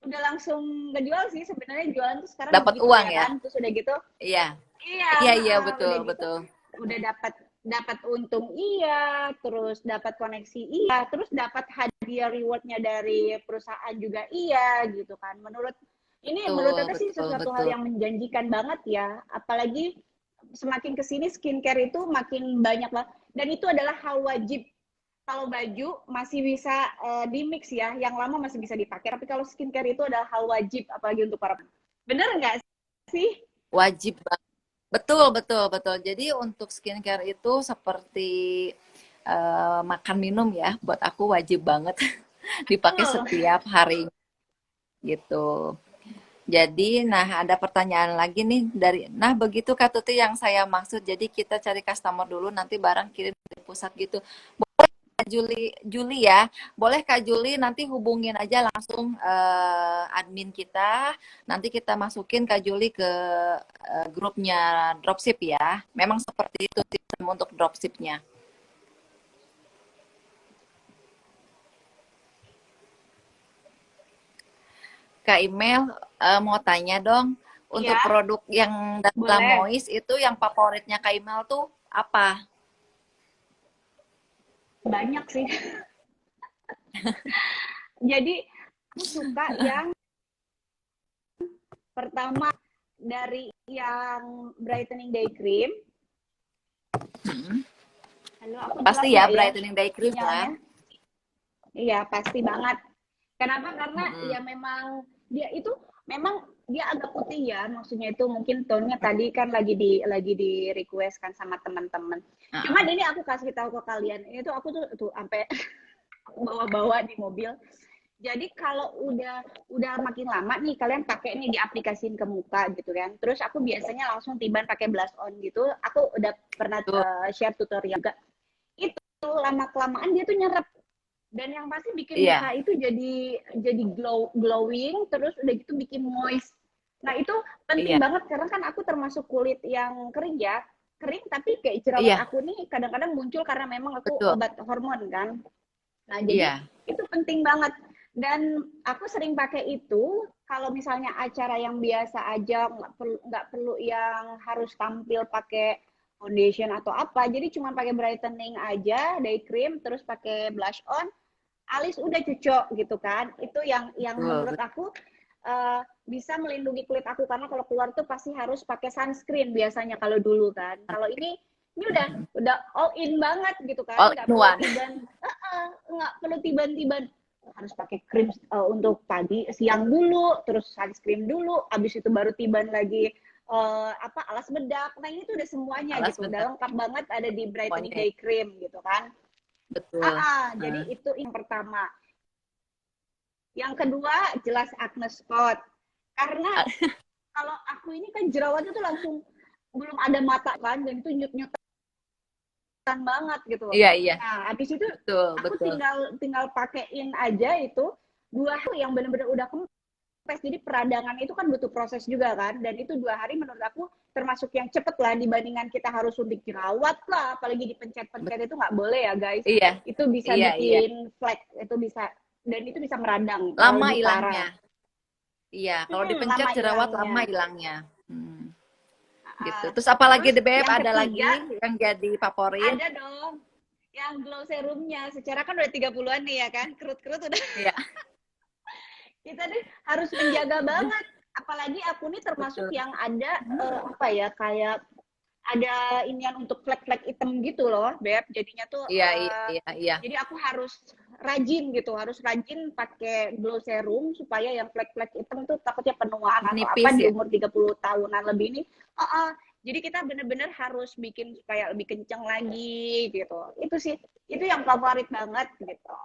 udah langsung ngejual sih sebenarnya jualan tuh sekarang dapat begitu uang ya ya. kan. Terus udah gitu Iya. iya, Iya, iya, betul, udah gitu betul. udah dapat dapat untung iya, terus dapat koneksi iya, terus dapat hadiah rewardnya dari perusahaan juga iya gitu kan. Menurut Betul, aku sih betul, sesuatu hal betul. yang menjanjikan banget ya, apalagi semakin kesini skincare itu makin banyak lah dan itu adalah hal wajib. Kalau baju masih bisa di mix ya, yang lama masih bisa dipakai, tapi kalau skincare itu adalah hal wajib apalagi untuk para bener nggak sih? Wajib banget. Betul, betul, betul. Jadi untuk skincare itu seperti makan minum ya. Buat aku wajib banget dipakai Betul. setiap hari gitu. Jadi, nah ada pertanyaan lagi nih nah begitu Kak Tuti yang saya maksud. Jadi kita cari customer dulu, nanti barang kirim di pusat gitu. Kak Juli, Juli ya, boleh Kak Juli nanti hubungin aja langsung admin kita. Nanti kita masukin Kak Juli ke grupnya dropship ya. Memang seperti itu sistem untuk dropshipnya. Kak Email mau tanya dong, untuk Iya, produk yang dalam boleh. Moist itu yang favoritnya Kak Email tuh apa? Banyak sih. Jadi aku suka yang pertama dari yang brightening day cream. Hmm. Halo, aku Pasti jelas ya nggak ya brightening day cream lah. sinyalnya? Iya, pasti banget. Kenapa? Karena Mm-mm. ya memang dia itu memang dia agak putih ya, maksudnya itu mungkin tone-nya tadi kan lagi di request kan sama teman-teman. Cuman Uh-uh. ini aku kasih tahu ke kalian, ini tuh aku tuh sampai bawa-bawa di mobil. Jadi kalau udah makin lama nih kalian pakai nih diaplikasiin ke muka gitu kan. Terus aku biasanya langsung tiban pakai blush on gitu. Aku udah pernah Tuh, share tutorial juga. Itu lama kelamaan dia tuh nyerap dan yang pasti bikin iya, muka itu jadi glowing terus udah gitu bikin moist. Nah, itu penting iya, banget karena kan aku termasuk kulit yang kering ya. Kering tapi kayak jerawat iya, aku nih kadang-kadang muncul karena memang aku betul, obat hormon kan. Nah, jadi iya. itu penting banget. Dan aku sering pakai itu kalau misalnya acara yang biasa aja, nggak perlu yang harus tampil pakai foundation atau apa. Jadi cuma pakai brightening aja, day cream, terus pakai blush on, alis udah cucok gitu kan. Itu yang Betul, menurut aku bisa melindungi kulit aku karena kalau keluar tuh pasti harus pakai sunscreen biasanya kalau dulu kan. Kalau ini udah all in banget gitu kan, all nggak in perlu one. tiban, nggak perlu tiban-tiban harus pakai krim untuk pagi, siang dulu, terus sunscreen dulu, abis itu baru tiban lagi apa alas bedak. Nah ini tuh udah semuanya Alas gitu, udah bedak lengkap banget ada di brightening semuanya. day cream gitu kan. Betul. Jadi Heeh. itu yang pertama. Yang kedua jelas acne spot. Karena kalau aku ini kan jerawatnya tuh langsung belum ada mata kan dan itu nyut-nyutan banget gitu. Iya, iya, Nah, habis itu betul, aku betul. tinggal tinggal pakein aja itu 2 hari yang benar-benar udah kempes. Jadi peradangan itu kan butuh proses juga kan dan itu 2 hari menurut aku termasuk yang cepet lah dibandingkan kita harus suntik jerawat lah apalagi Bet- dipencet-pencet itu nggak boleh ya guys, iya, itu bisa iya, iya. bikin flek, itu bisa dan itu bisa meradang Lama lebih hilangnya. parah. Iya, kalau dipencet Lama jerawat hilangnya. lama hilangnya. Hmm, gitu. Uh, Terus apa lagi Terus deh, Beb? yang Ada lagi ketiga yang jadi favorit? ada dong yang glow serumnya. Secara kan udah 30-an nih ya kan, kerut-kerut udah Iya, kita nih harus menjaga banget. Apalagi aku nih termasuk betul. yang ada apa ya kayak ada inian untuk flek-flek hitam gitu loh, Beb. Jadinya tuh Iya, iya, iya, iya. jadi aku harus rajin gitu, harus rajin pakai glow serum supaya yang flek-flek hitam tuh takutnya penuaan atau apa Menipis di ya. umur 30 tahunan lebih ini. Uh, uh, jadi kita bener-bener harus bikin supaya lebih kenceng lagi gitu. Itu sih, itu yang favorit banget gitu.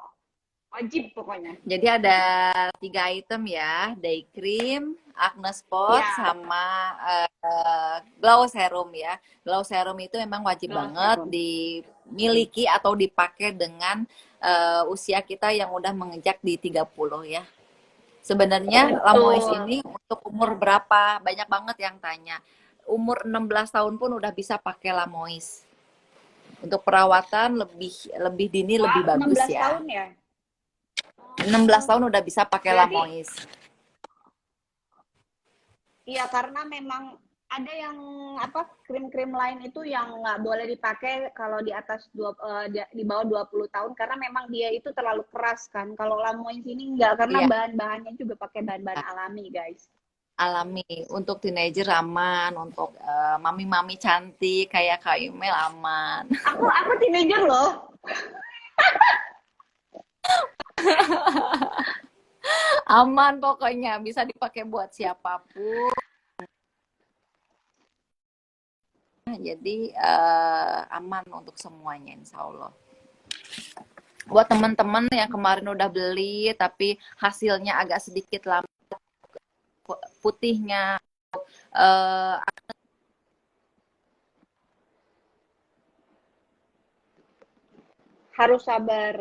Wajib pokoknya. Jadi ada 3 item ya, day cream, acne spot, Ya, sama glow serum ya. Glow serum itu memang wajib glow banget serum. dimiliki atau dipakai dengan usia kita yang udah menginjak di 30 ya. Sebenarnya Lamois Betul. ini untuk umur berapa? Banyak banget yang tanya. Umur 16 tahun pun udah bisa pakai Lamois. Untuk perawatan lebih lebih dini lebih Wah, bagus 16 ya. tahun ya? 16 Oh, tahun udah bisa pakai berarti Lamois. iya karena memang ada yang apa krim-krim lain itu yang nggak boleh dipakai kalau di atas di bawah 20 tahun karena memang dia itu terlalu keras kan. Kalau Lamoin sini nggak karena Iya, bahan-bahannya juga pakai bahan-bahan alami, guys. alami. Untuk teenager aman, untuk mami-mami cantik kayak Kak Imel aman. Aku teenager loh. Aman pokoknya, bisa dipakai buat siapapun. Jadi aman untuk semuanya insya Allah. Buat teman-teman yang kemarin udah beli tapi hasilnya agak sedikit lama putihnya uh, Harus sabar.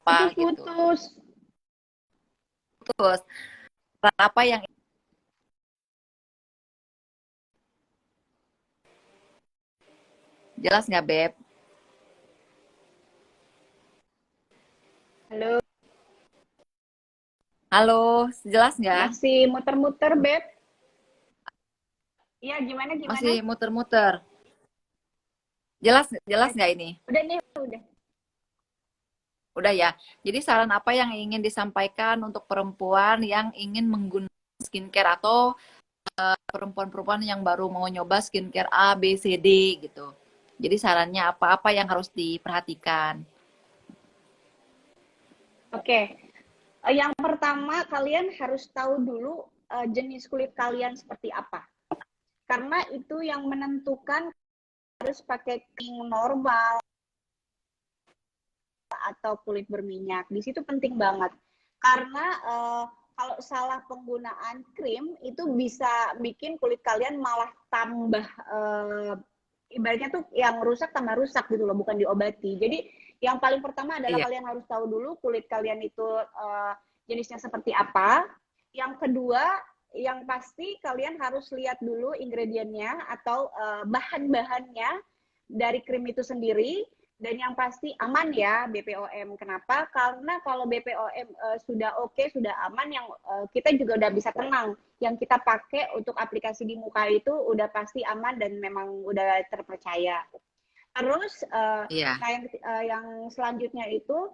apa gitu. Putus-putus. Terus apa yang jelas nggak Beb? Halo, Halo, jelas nggak? masih muter-muter, Beb. Iya, gimana gimana? Masih muter-muter. Jelas jelas Eh, nggak ini? udah nih, udah. Udah ya. Jadi saran apa yang ingin disampaikan untuk perempuan yang ingin menggunakan skincare atau perempuan-perempuan yang baru mau nyoba skincare A, B, C, D gitu. Jadi sarannya apa-apa yang harus diperhatikan. Oke. Yang pertama, kalian harus tahu dulu jenis kulit kalian seperti apa. Karena itu yang menentukan harus pakai krim normal atau kulit berminyak. Di situ penting banget. Karena kalau salah penggunaan krim itu bisa bikin kulit kalian malah tambah ibaratnya tuh yang rusak tambah rusak gitu loh, bukan diobati. Jadi yang paling pertama adalah Iya. kalian harus tahu dulu kulit kalian itu jenisnya seperti apa. Yang kedua, yang pasti kalian harus lihat dulu ingredientnya atau bahan-bahannya dari krim itu sendiri dan yang pasti aman ya BPOM. Kenapa? Karena kalau BPOM sudah oke, sudah aman, yang kita juga udah bisa tenang. Yang kita pakai untuk aplikasi di muka itu udah pasti aman dan memang udah terpercaya. Terus, Iya. nah yang selanjutnya itu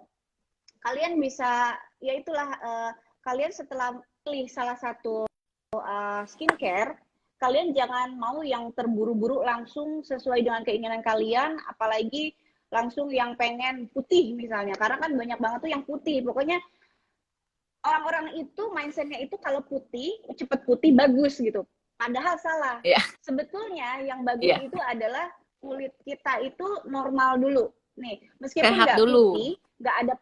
kalian bisa, ya itulah kalian setelah pilih salah satu skincare, kalian jangan mau yang terburu-buru langsung sesuai dengan keinginan kalian, apalagi langsung yang pengen putih misalnya, karena kan banyak banget tuh yang putih. Pokoknya orang-orang itu mindsetnya itu kalau putih, cepet putih bagus gitu. Padahal salah. Iya. Sebetulnya yang bagus Iya. itu adalah kulit kita itu normal dulu. Nih, meskipun Sehat nggak dulu. putih, nggak ada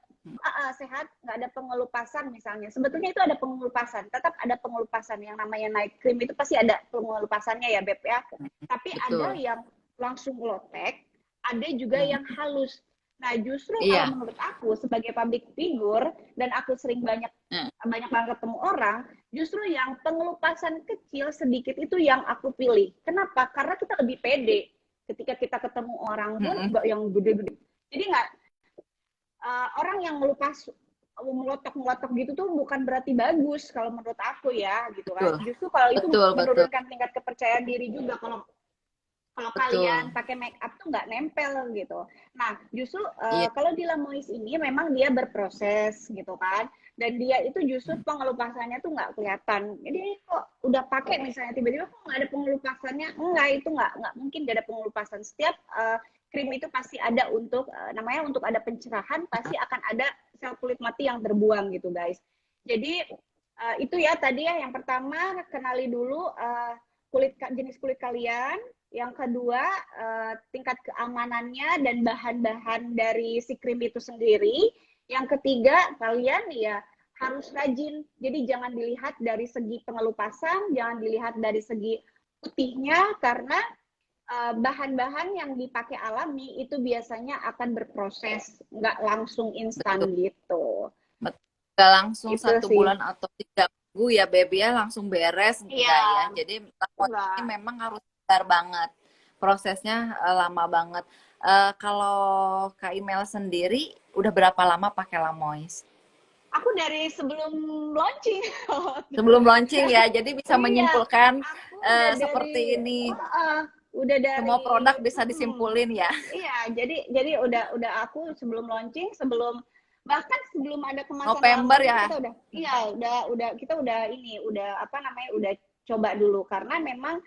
sehat, nggak ada pengelupasan misalnya. Sebetulnya itu ada pengelupasan, tetap ada pengelupasan. Yang namanya night cream itu pasti ada pengelupasannya ya, Beb ya. Tapi ada Betul. yang langsung lotek, ada juga Hmm. yang halus. Nah, justru kalau Iya. menurut aku sebagai public figure dan aku sering banyak Hmm. banyak banget ketemu orang, justru yang pengelupasan kecil sedikit itu yang aku pilih. Kenapa? Karena kita lebih pede. Ketika kita ketemu orang pun Hmm. nggak yang gede-gede. Jadi nggak orang yang melupas melotok-melotok gitu tuh bukan berarti bagus kalau menurut aku ya gitu kan. Betul. Justru kalau itu Betul, betul. menurunkan tingkat kepercayaan diri juga kalau kalau kalian Betul. pakai make up tuh nggak nempel gitu. Nah, justru Iya. kalau di Lamois ini memang dia berproses gitu kan, dan dia itu justru Hmm. pengelupasannya tuh nggak kelihatan. Jadi kok udah pakai misalnya tiba-tiba kok nggak ada pengelupasannya? Enggak, itu nggak mungkin nggak ada pengelupasan. Setiap krim itu pasti ada untuk namanya untuk ada pencerahan, pasti akan ada sel kulit mati yang terbuang gitu guys. Jadi Itu ya tadi ya, yang pertama kenali dulu jenis kulit kalian. Yang kedua, tingkat keamanannya dan bahan-bahan dari si krim itu sendiri. Yang ketiga, kalian ya harus rajin. Jadi jangan dilihat dari segi pengelupasan, jangan dilihat dari segi putihnya, karena bahan-bahan yang dipakai alami itu biasanya akan berproses, nggak langsung instan Betul. gitu. Nggak langsung Itu satu sih. bulan atau 3 minggu ya baby ya langsung beres Iya, enggak ya. Jadi lakon ini enggak. memang harus sabar banget. Prosesnya lama banget. Kalau Kak Email sendiri udah berapa lama pakai Lamois? Aku dari sebelum launching. Sebelum launching ya, jadi bisa Iya, menyimpulkan aku udah seperti dari, ini. udah Semua dari, produk bisa disimpulin ya. iya, jadi udah aku sebelum launching, bahkan sebelum ada kemasan November Lamoy itu ya. kita udah, iya, kita udah ini, udah apa namanya, udah coba dulu karena memang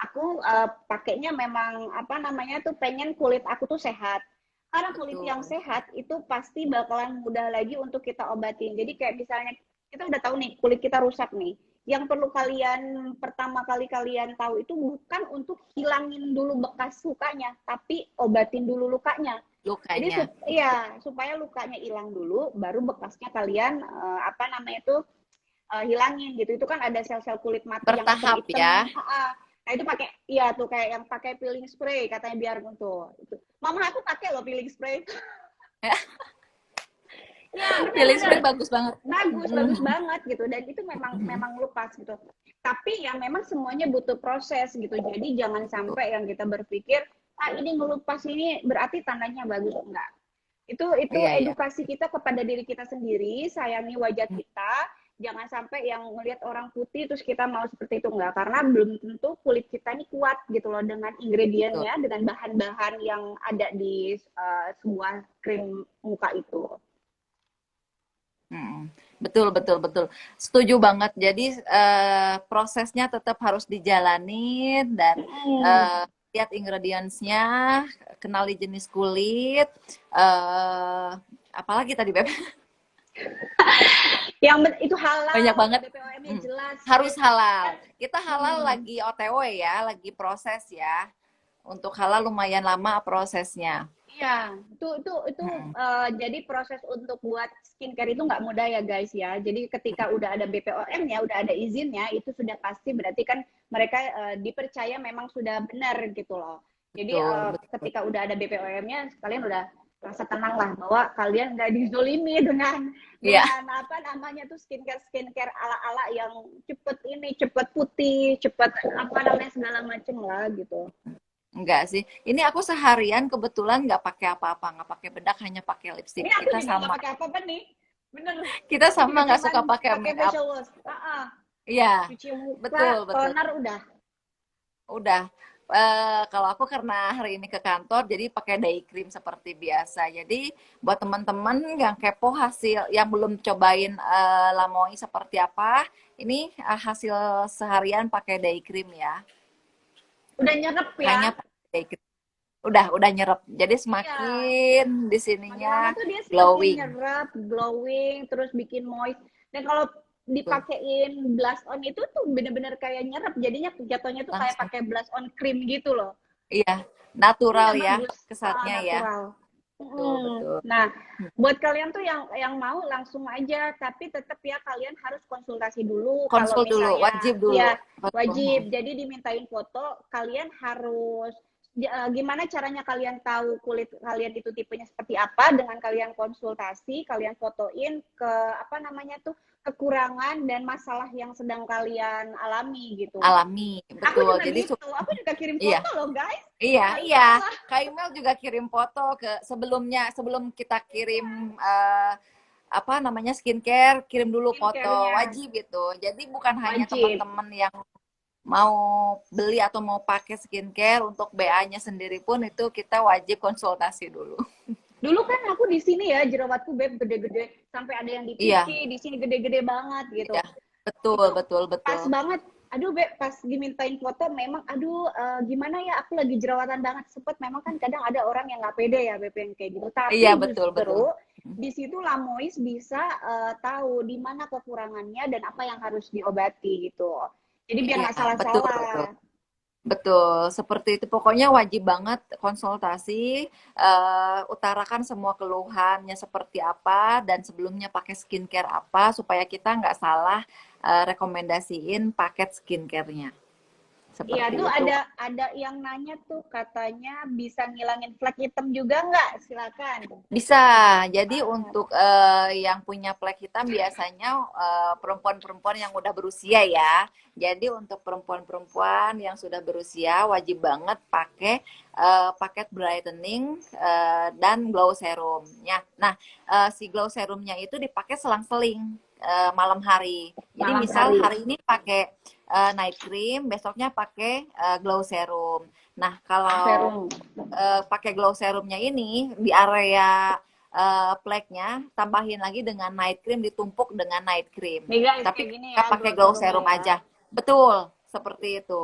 aku pakainya memang apa namanya tuh pengen kulit aku tuh sehat. Karena kulit yang Betul. sehat itu pasti bakalan mudah lagi untuk kita obatin. Jadi kayak misalnya kita udah tahu nih kulit kita rusak nih. Yang perlu kalian pertama kali kalian tahu itu bukan untuk hilangin dulu bekas lukanya, tapi obatin dulu lukanya. Jadi Lukanya. ya supaya lukanya hilang dulu, baru bekasnya kalian apa namanya itu hilangin gitu. Itu kan ada sel-sel kulit mati yang Bertahap hitam-hitam. ya. Nah itu pakai, iya tuh kayak yang pakai peeling spray katanya biar tuh. Itu. Mama aku pakai loh peeling spray. Ya Feeling benar-benar spray bagus banget. bagus bagus banget gitu, dan itu memang memang lupas gitu. Tapi ya memang semuanya butuh proses gitu. Jadi jangan sampai yang kita berpikir ini ngelupas ini berarti tandanya bagus, enggak. Itu Iya, iya. edukasi kita kepada diri kita sendiri, sayangi wajah kita. Jangan sampai yang melihat orang putih terus kita mau seperti itu, enggak, karena belum tentu kulit kita ini kuat gitu loh dengan Betul. ingredientnya, dengan bahan-bahan yang ada di sebuah krim muka itu. Mm. Betul, betul, betul. Setuju banget. Jadi prosesnya tetap harus dijalanin dan Hmm. eh, lihat ingredients-nya, kenali jenis kulit, apalagi tadi Beb? Itu Banyak halal, banget. BPOM-nya Mm. jelas, Harus halal. kan. Kita halal Hmm. lagi OTW ya, lagi proses ya. Untuk halal lumayan lama prosesnya. Iya, itu Mm. jadi proses untuk buat skincare itu nggak mudah ya guys ya. Jadi ketika udah ada BPOM ya, udah ada izinnya, itu sudah pasti berarti kan mereka dipercaya memang sudah benar gitu loh. Jadi Betul, betul. ketika udah ada BPOM-nya, kalian udah rasa tenang lah bahwa kalian nggak dizolimi Iya. dengan apa namanya tuh skincare ala-ala yang cepet ini, cepet putih, cepet apa namanya segala macem lah gitu. Enggak sih. Ini aku seharian kebetulan nggak pakai apa-apa, nggak pakai bedak, hanya pakai lipstick. Ini aku Kita juga nggak sama. pakai apa-apa nih. Bener. Kita Aku juga sama nggak cuman suka pakai pakai make up. facial wash. Iya, Cuci muka, betul, betul. toner udah. Udah. Kalau aku karena hari ini ke kantor, jadi pakai day cream seperti biasa. Jadi buat teman-teman yang kepo hasil, yang belum cobain Lamoy seperti apa, ini hasil seharian pakai day cream ya. Udah nyerep ya. Hanya pakai day cream. Udah nyerap. Jadi Iya. semakin di Makin lama sininya tuh dia semakin glowing. nyerap, glowing, terus bikin moist. Dan kalau Tuh, dipakein blush on itu tuh bener-bener kayak nyerap. Jadinya jatuhnya tuh kayak langsung. pakai blush on cream gitu loh. Iya, Iya natural ya bagus, kesannya ya. natural. Betul, betul. Nah, buat kalian tuh yang mau langsung aja, tapi tetap ya kalian harus konsultasi dulu. Kalau Konsul dulu, misalnya wajib dulu. ya Betul. wajib, jadi dimintain foto, kalian harus gimana caranya kalian tahu kulit kalian itu tipenya seperti apa, dengan kalian konsultasi, kalian fotoin ke apa namanya tuh kekurangan dan masalah yang sedang kalian alami gitu. Alami, Aku betul. juga Jadi gitu, aku juga kirim iya, foto loh guys, iya, nggak iya. salah. Kak Imel juga kirim foto ke sebelumnya, sebelum kita kirim apa namanya skincare, kirim dulu foto Skincare-nya wajib gitu. Jadi bukan hanya wajib. teman-teman yang mau beli atau mau pakai skincare untuk BA-nya sendiri pun itu kita wajib konsultasi dulu. Dulu kan aku di sini ya jerawatku beb gede-gede sampai ada yang di Iya, pipi, di sini gede-gede banget gitu. iya. Betul, Itu betul, betul. pas banget. Aduh beb, pas dimintain foto memang aduh gimana ya aku lagi jerawatan banget, sempet memang kan kadang ada orang yang nggak pede ya beb yang kayak gitu. Iya, Tapi betul, betul. justru di situ Lamois bisa tahu di mana kekurangannya dan apa yang harus diobati gitu. Jadi biar Iya, nggak betul, betul. salah-salah. Betul, seperti itu. Pokoknya wajib banget konsultasi, utarakan semua keluhannya seperti apa, dan sebelumnya pakai skincare apa, supaya kita nggak salah rekomendasiin paket skincare-nya. Iya Seperti tuh itu. ada yang nanya tuh katanya bisa ngilangin flek hitam juga nggak? Silakan. Bisa. Jadi Ah, untuk yang punya flek hitam biasanya perempuan-perempuan yang udah berusia ya. Jadi untuk perempuan-perempuan yang sudah berusia wajib banget pakai paket brightening dan glow serumnya. Nah, si glow serumnya itu dipakai selang-seling malam hari. Jadi malam misal hari. hari ini pakai night cream, besoknya pakai glow serum. Nah, kalau Serum. pakai glow serumnya ini di area fleknya tambahin lagi dengan night cream, ditumpuk dengan night cream. Nih guys, Tapi kayak gini kita ya pakai glow glow serumnya serum ya. aja. Betul, seperti itu.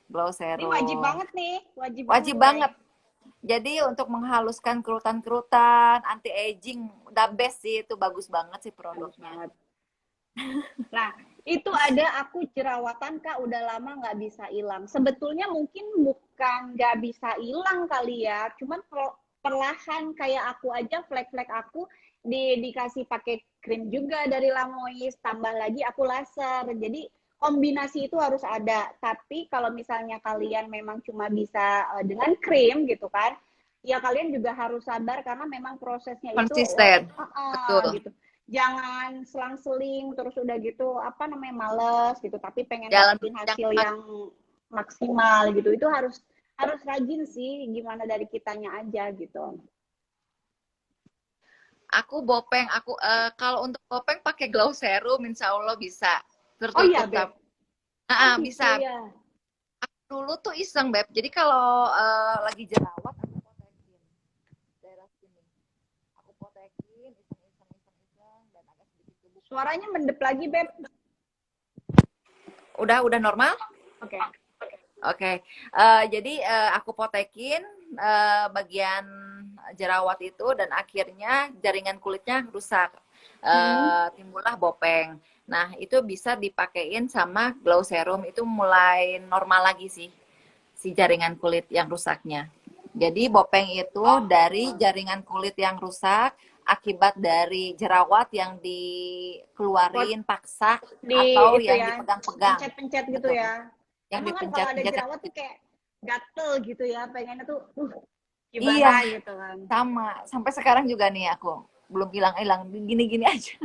Glow Ini wajib serum. banget nih, wajib banget Wajib guys. banget. Jadi untuk menghaluskan kerutan-kerutan, anti aging, the best sih, itu bagus banget sih Bagus produknya. banget. Nah, itu ada aku jerawatan Kak, udah lama nggak bisa hilang. Sebetulnya mungkin bukan nggak bisa hilang kali ya, cuman perlahan kayak aku aja flek-flek aku dikasih pakai krim juga dari Lamois, tambah lagi aku laser. Jadi kombinasi itu harus ada. Tapi kalau misalnya kalian memang cuma bisa dengan krim gitu kan, ya kalian juga harus sabar karena memang prosesnya itu Konsisten. Betul. gitu, jangan selang-seling terus udah gitu apa namanya males gitu tapi pengen Jalan dapetin yang hasil yang maksimal gitu itu harus rajin sih gimana dari kitanya aja gitu. aku bopeng, kalau untuk bopeng pakai glow serum insya Allah bisa Oh iya tertutup. Beb, oh gitu Bisa. ya. Dulu tuh iseng, Beb. Jadi kalau lagi jerawat, aku potekin daerah sini. Aku potekin, iseng, dan agak sedikit kebuka. Suaranya mendep lagi Beb. Udah normal? Oke. Okay. Oke. Jadi aku potekin bagian jerawat itu, dan akhirnya jaringan kulitnya rusak. Timbullah bopeng. Nah, itu bisa dipakein sama glow serum, itu mulai normal lagi sih, si jaringan kulit yang rusaknya. Jadi bopeng itu Oh dari jaringan kulit yang rusak akibat dari jerawat yang pot dikeluarin paksa di atau itu yang ya dipegang-pegang. pencet-pencet gitu Betul. ya, Yang emang kan kalau ada dipencet-pencet. jerawat tuh kayak gatel gitu ya pengennya tuh Iya, gimana gitu kan. sama. Sampai sekarang juga nih aku belum hilang-hilang, gini-gini aja.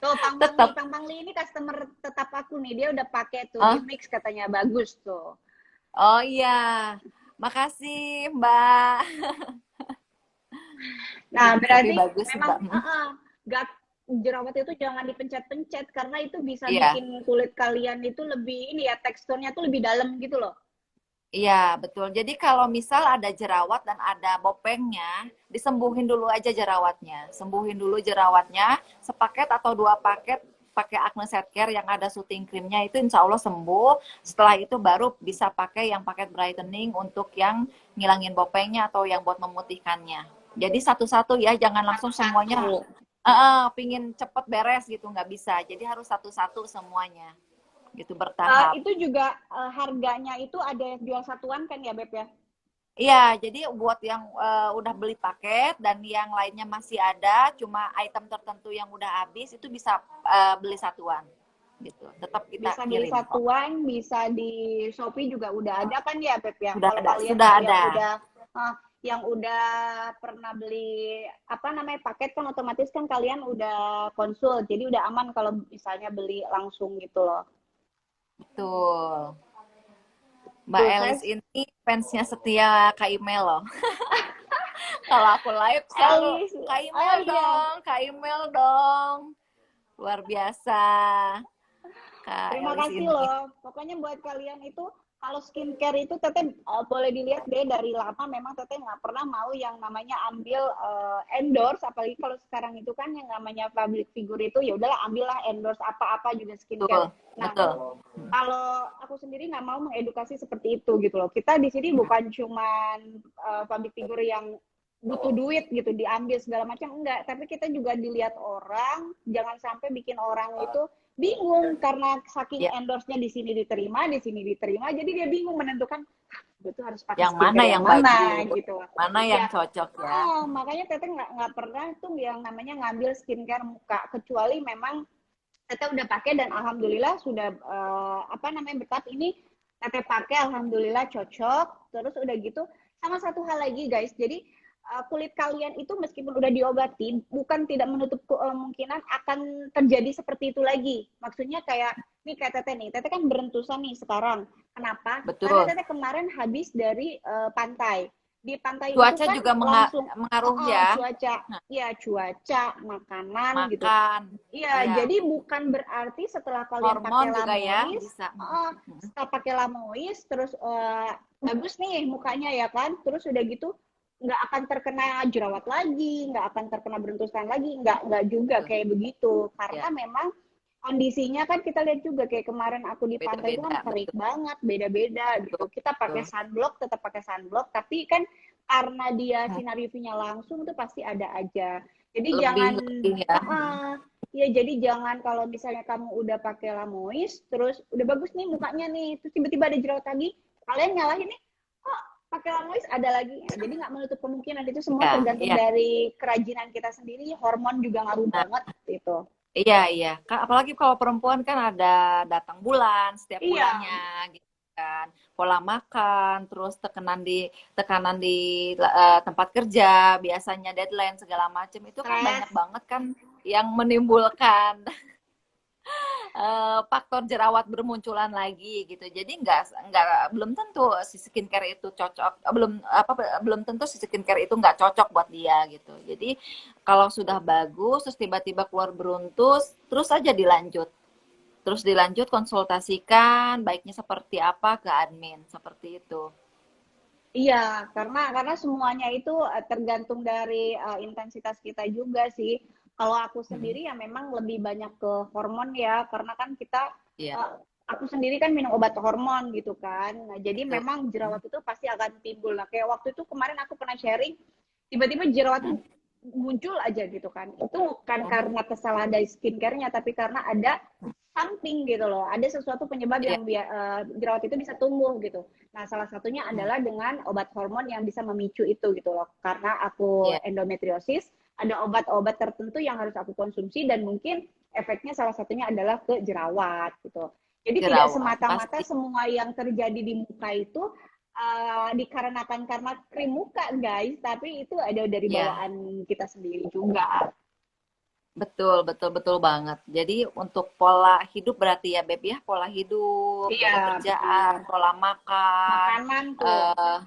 Tuh, Tetap. Pang Pangli ini customer tetap aku nih. Dia udah pakai tuh di Hah? mix katanya bagus tuh. Oh iya. Makasih, Mbak. Nah, Tapi berarti bagus sih, memang Mbak. gat jerawat itu jangan dipencet-pencet karena itu bisa Iya. bikin kulit kalian itu lebih ini ya teksturnya tuh lebih dalam gitu loh. Iya, betul. Jadi kalau misal ada jerawat dan ada bopengnya, disembuhin dulu aja jerawatnya. Sembuhin dulu jerawatnya, sepaket atau 2 paket pakai Acne Set Care yang ada soothing creamnya, itu insya Allah sembuh. Setelah itu baru bisa pakai yang paket brightening untuk yang ngilangin bopengnya atau yang buat memutihkannya. Jadi satu-satu ya, jangan langsung semuanya Satu-satu. pingin cepet beres gitu, nggak bisa. Jadi harus satu-satu semuanya, gitu bertahap. Itu juga harganya itu ada yang jual satuan kan ya, Beb ya? Iya, jadi buat yang udah beli paket dan yang lainnya masih ada, cuma item tertentu yang udah habis, itu bisa beli satuan, gitu. Tetap kita Bisa beli kirim kok. satuan, bisa di Shopee juga udah ada kan ya, Beb ya? Sudah Kalau ada, kalian sudah mau ada. yang udah pernah beli apa namanya paket kan otomatis kan kalian udah konsul, jadi udah aman kalau misalnya beli langsung gitu loh. Betul. Mbak Tuh saya Elis ini fansnya setia Kak Imel loh. Kalau aku live selalu, Elis, Kak oh Imel iya, dong, Kak Imel dong. Luar biasa, Kak terima Elis kasih ini. loh. Pokoknya buat kalian itu kalau skincare itu teteh boleh dilihat deh dari lama memang teteh nggak pernah mau yang namanya ambil endorse apalagi kalau sekarang itu kan yang namanya public figure itu ya udahlah ambillah endorse apa-apa juga skincare. Betul, Nah, betul. kalau aku sendiri nggak mau mengedukasi seperti itu gitu loh. Kita di sini bukan cuman public figure yang butuh duit gitu diambil segala macam, enggak, tapi kita juga dilihat orang, jangan sampai bikin orang itu bingung karena saking Ya, endorse-nya di sini diterima, jadi dia bingung menentukan gue tuh harus pakai yang mana skincare yang yang mana bagus, gitu. mana yang Ya, cocok ya. makanya Teteh nggak pernah tuh yang namanya ngambil skincare muka kecuali memang Teteh udah pakai dan alhamdulillah sudah apa namanya berkat ini Teteh pakai alhamdulillah cocok. Terus udah gitu sama satu hal lagi guys. Jadi kulit kalian itu meskipun udah diobati bukan tidak menutup kemungkinan akan terjadi seperti itu lagi. Maksudnya kayak nih kayak Teteh nih. Teteh kan berentusan nih sekarang. Kenapa? Karena Betul. Teteh kemarin habis dari pantai. Di pantai itu Cuaca kan juga langsung mengaruh ya. cuaca, Nah, ya cuaca, makanan gitu. makan, Iya, iya, jadi bukan berarti setelah kalian hormon pakai juga ya Lamois, bisa. setelah pakai Lamois, terus bagus nih mukanya ya kan, terus udah gitu nggak akan terkena jerawat lagi, nggak akan terkena beruntusan lagi, nggak juga Tuh, kayak begitu, karena ya, memang kondisinya kan kita lihat juga kayak kemarin aku di pantai itu kan beda-beda, terik betul, banget, beda-beda betul, gitu. Kita pakai betul. sunblock, tetap pakai sunblock, tapi kan karena dia sinar UV-nya langsung tuh pasti ada aja. Jadi Lebih jangan lebih ya. ya jadi jangan kalau misalnya kamu udah pakai Lamois, terus udah bagus nih mukanya nih, terus tiba-tiba ada jerawat lagi, kalian nyalahin nih, kok pakai Lamois ada lagi. Ya, jadi nggak menutup kemungkinan itu semua Iya, tergantung iya. dari kerajinan kita sendiri, hormon juga ngaruh Nah, banget gitu. iya, iya. Apalagi kalau perempuan kan ada datang bulan setiap Iya, bulannya gitu kan. Pola makan, terus tekanan di tempat kerja, biasanya deadline segala macam itu kan banyak stres. banget kan yang menimbulkan faktor jerawat bermunculan lagi gitu. Jadi nggak belum tentu si skincare itu cocok, belum tentu si skincare itu nggak cocok buat dia gitu. Jadi kalau sudah bagus terus tiba-tiba keluar beruntus, terus aja dilanjut. Terus dilanjut konsultasikan baiknya seperti apa ke admin, seperti itu. Iya, karena semuanya itu tergantung dari intensitas kita juga sih. Kalau aku Mm-mm. sendiri ya memang lebih banyak ke hormon ya, karena kan kita Iya, uh, aku sendiri kan minum obat hormon gitu kan. Nah, jadi betul. memang Mm. jerawat itu pasti akan timbul. Nah, kayak waktu itu kemarin aku pernah sharing, tiba-tiba jerawat tuh Mm. muncul aja gitu kan. Itu bukan Mm. karena kesalahan dari skincare-nya, tapi karena ada something gitu loh. Ada sesuatu penyebab Iya, yang jerawat itu bisa tumbuh gitu. Nah, salah satunya mm. adalah dengan obat hormon yang bisa memicu itu gitu loh. Karena aku Iya, endometriosis, ada obat-obat tertentu yang harus aku konsumsi dan mungkin efeknya salah satunya adalah ke jerawat gitu. Jadi tidak jerawat semata-mata pasti. semua yang terjadi di muka itu dikarenakan karena krim muka guys, tapi itu ada dari Ya. bawaan kita sendiri juga. Betul, betul, betul banget. Jadi untuk pola hidup berarti ya Beb ya, pola hidup Iya, dari benar. kerjaan, pola makan, Makanan tuh. eh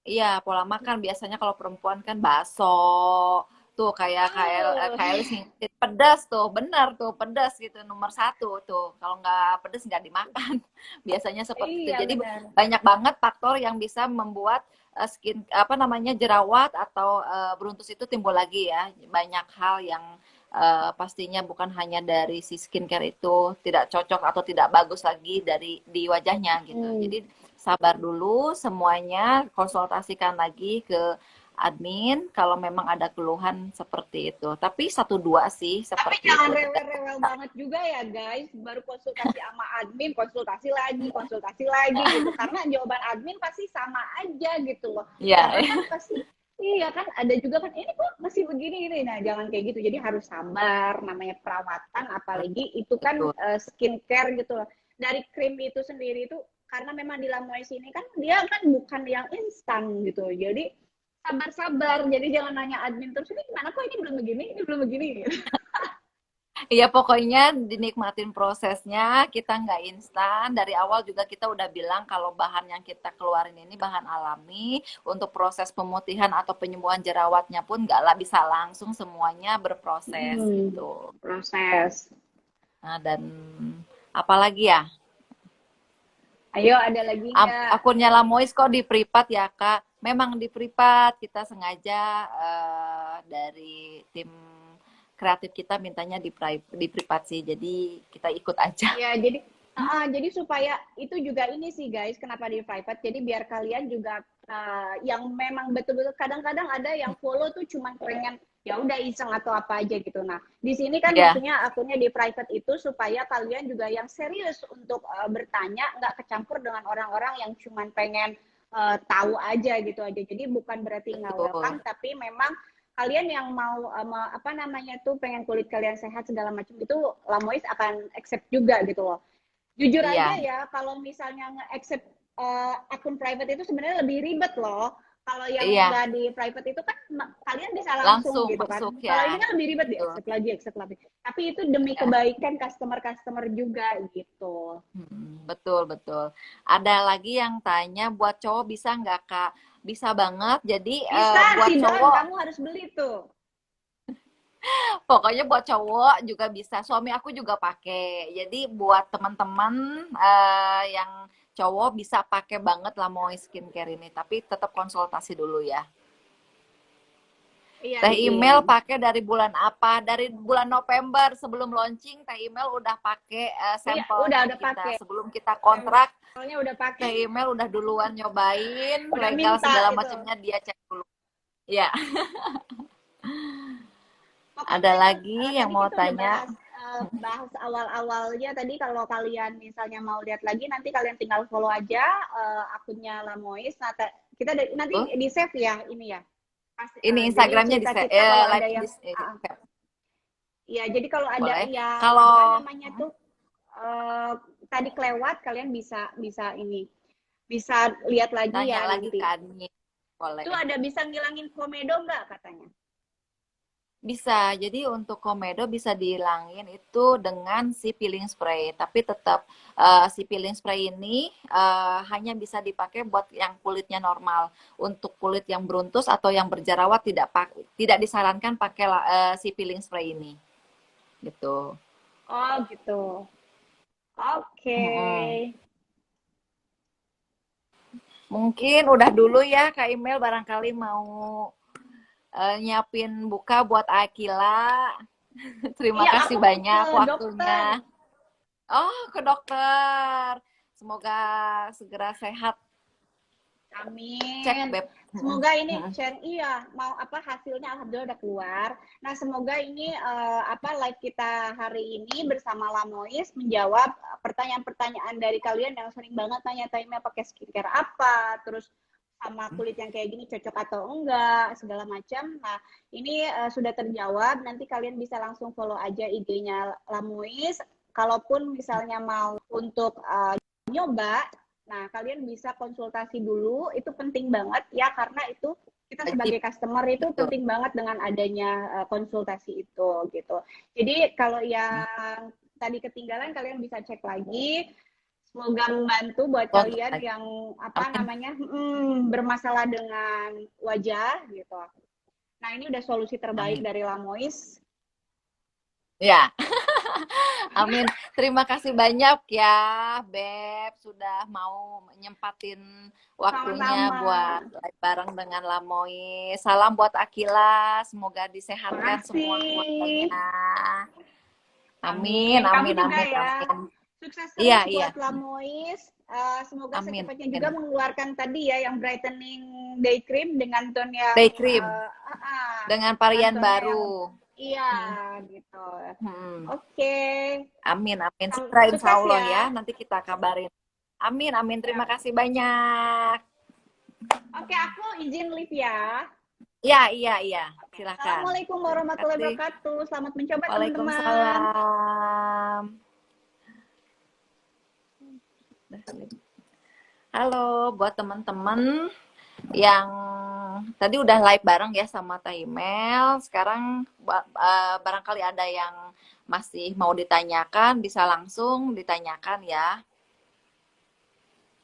iya pola makan biasanya kalau perempuan kan bakso, tuh kayak kayak kayak lu ngingetin pedas tuh, benar tuh pedas gitu nomor satu tuh. Kalau nggak pedas nggak dimakan, biasanya seperti itu. Iya Jadi benar. banyak banget faktor yang bisa membuat skin apa namanya jerawat atau beruntus itu timbul lagi ya. Banyak hal yang pastinya bukan hanya dari si skincare itu tidak cocok atau tidak bagus lagi dari di wajahnya gitu. Hmm. Jadi sabar dulu semuanya, konsultasikan lagi ke admin kalau memang ada keluhan seperti itu. Tapi satu dua sih Tapi seperti jangan itu. Tidak. rewel-rewel banget juga ya guys. Baru konsultasi sama admin, konsultasi lagi gitu. Karena jawaban admin pasti sama aja gitu loh. Ya, Karena kan pasti iya kan ada juga kan ini kok masih begini ini. Nah, jangan kayak gitu. Jadi harus sabar namanya perawatan apalagi itu kan betul. skincare gitu loh. Dari krim itu sendiri itu karena memang di Lamois ini kan dia kan bukan yang instan gitu. Jadi sabar-sabar. Jadi jangan nanya admin terus ini gimana kok ini belum begini. Iya pokoknya dinikmatin prosesnya, kita nggak instan. Dari awal juga kita udah bilang kalau bahan yang kita keluarin ini bahan alami. Untuk proses pemutihan atau penyembuhan jerawatnya pun nggak lah bisa langsung semuanya berproses Hmm, gitu. proses. Nah dan apalagi ya? Ayo ada lagi nggak? Akunnya Lamois kok di privat ya Kak? Memang di privat kita sengaja dari tim kreatif kita mintanya di privat sih. Jadi kita ikut aja. Ya, jadi supaya itu juga ini sih guys, kenapa di private? Jadi biar kalian juga yang memang betul-betul kadang-kadang ada yang follow tuh cuman pengen ya udah iseng atau apa aja gitu. Nah, di sini kan Iya, maksudnya akunnya di private itu supaya kalian juga yang serius untuk bertanya, nggak kecampur dengan orang-orang yang cuman pengen tahu aja gitu aja. Jadi bukan berarti nggak betul. welcome, tapi memang kalian yang mau apa namanya tuh pengen kulit kalian sehat segala macam itu Lamois akan accept juga gitu loh. Jujur aja Iya, ya, kalau misalnya nge-accept akun private itu sebenarnya lebih ribet loh. Kalau yang iya, nggak di private itu kan kalian bisa langsung langsung gitu kan. masuk Kalau ini ya. kan lebih ribet di Betul. accept lagi, accept lagi. Tapi itu demi Ya. kebaikan customer-customer juga gitu. Betul, betul. Ada lagi yang tanya, buat cowok bisa nggak, Kak? Bisa banget. Jadi Bisa buat sih Don, cowok, kamu harus beli tuh. pokoknya buat cowok juga bisa. Suami aku juga pakai. Jadi buat teman-teman yang cowok bisa pakai banget Lamoy Skincare ini. Tapi tetap konsultasi dulu ya. Iya, Teh Izin. email pakai dari bulan apa? Dari bulan November sebelum launching, Teh email udah pakai Iya, sampelnya udah kita. pakai. Sebelum kita kontrak, Sampelnya udah pakai. Teh email udah duluan nyobain, Udah legal minta segala itu. macamnya dia cek dulu. Ya, ada Pokoknya lagi yang tadi mau kita udah tanya. bahas awal-awalnya tadi kalau kalian misalnya mau lihat lagi nanti kalian tinggal follow aja akunnya Lamois. Nah, kita nanti Tuh, di save ya ini ya. ini Jadi Instagramnya di cerita kita kalau ada live di yang ya jadi kalau ada boleh. yang apa Kalau namanya tuh uh, tadi kelewat kalian bisa bisa ini bisa lihat lagi tanya ya lagi ke nanti. admin, Itu boleh. ada bisa ngilangin komedo nggak katanya? Bisa, jadi untuk komedo bisa dihilangin itu dengan si peeling spray. Tapi tetap si peeling spray ini hanya bisa dipakai buat yang kulitnya normal. Untuk kulit yang beruntus atau yang berjerawat tidak disarankan pakai si peeling spray ini. Gitu. Oh gitu. Oke. Mm-mm. Mungkin udah dulu ya Kak Email barangkali mau nyiapin buka buat Akila. Terima Iya, kasih aku mau ke banyak dokter. waktunya. Oh, ke dokter. Semoga segera sehat. Cek, Amin. Beb. Semoga ini share iya mau apa hasilnya alhamdulillah udah keluar. Nah, semoga ini apa live kita hari ini bersama Lamois menjawab pertanyaan-pertanyaan dari kalian yang sering banget tanya-tanya pakai skincare apa, terus sama kulit yang kayak gini cocok atau enggak, segala macam. Nah, ini sudah terjawab. Nanti kalian bisa langsung follow aja IG-nya Lamois. Kalaupun misalnya mau untuk nyoba. Nah, kalian bisa konsultasi dulu, itu penting banget ya, karena itu kita Wajib, sebagai customer itu betul. penting banget dengan adanya konsultasi itu gitu. Jadi kalau yang tadi ketinggalan kalian bisa cek lagi. Semoga membantu buat Kontak kalian lagi. yang apa Amin. namanya bermasalah dengan wajah gitu. Nah, ini udah solusi terbaik Amin. dari Lamois. Ya, amin. Terima kasih banyak ya, Beb, sudah mau nyempatin waktunya Sama-sama. buat live bareng dengan Lamoy. Salam buat Akila, semoga disehatkan semua Makasih. keluarganya. Amin, Amin. Kamu amin, juga amin, ya. amin. Sukses Iya, terus iya. buat Lamois. Semoga Amin, secepatnya juga amin. mengeluarkan tadi ya yang brightening day cream dengan tone yang Day cream dengan dengan varian tone yang baru. iya Hmm, gitu. hmm. Oke. Amin, amin. Segera insya Sukses Allah ya, ya. nanti kita kabarin. Amin, amin. Terima Ya. kasih banyak. Oke, aku izin live ya. Iya, iya, iya. Oke. Silakan. Assalamualaikum Terima warahmatullahi kasih. wabarakatuh. Selamat mencoba teman-teman. Waalaikumsalam. Halo, buat teman-teman yang tadi udah live bareng ya sama Taimel. Sekarang barangkali ada yang masih mau ditanyakan, bisa langsung ditanyakan ya.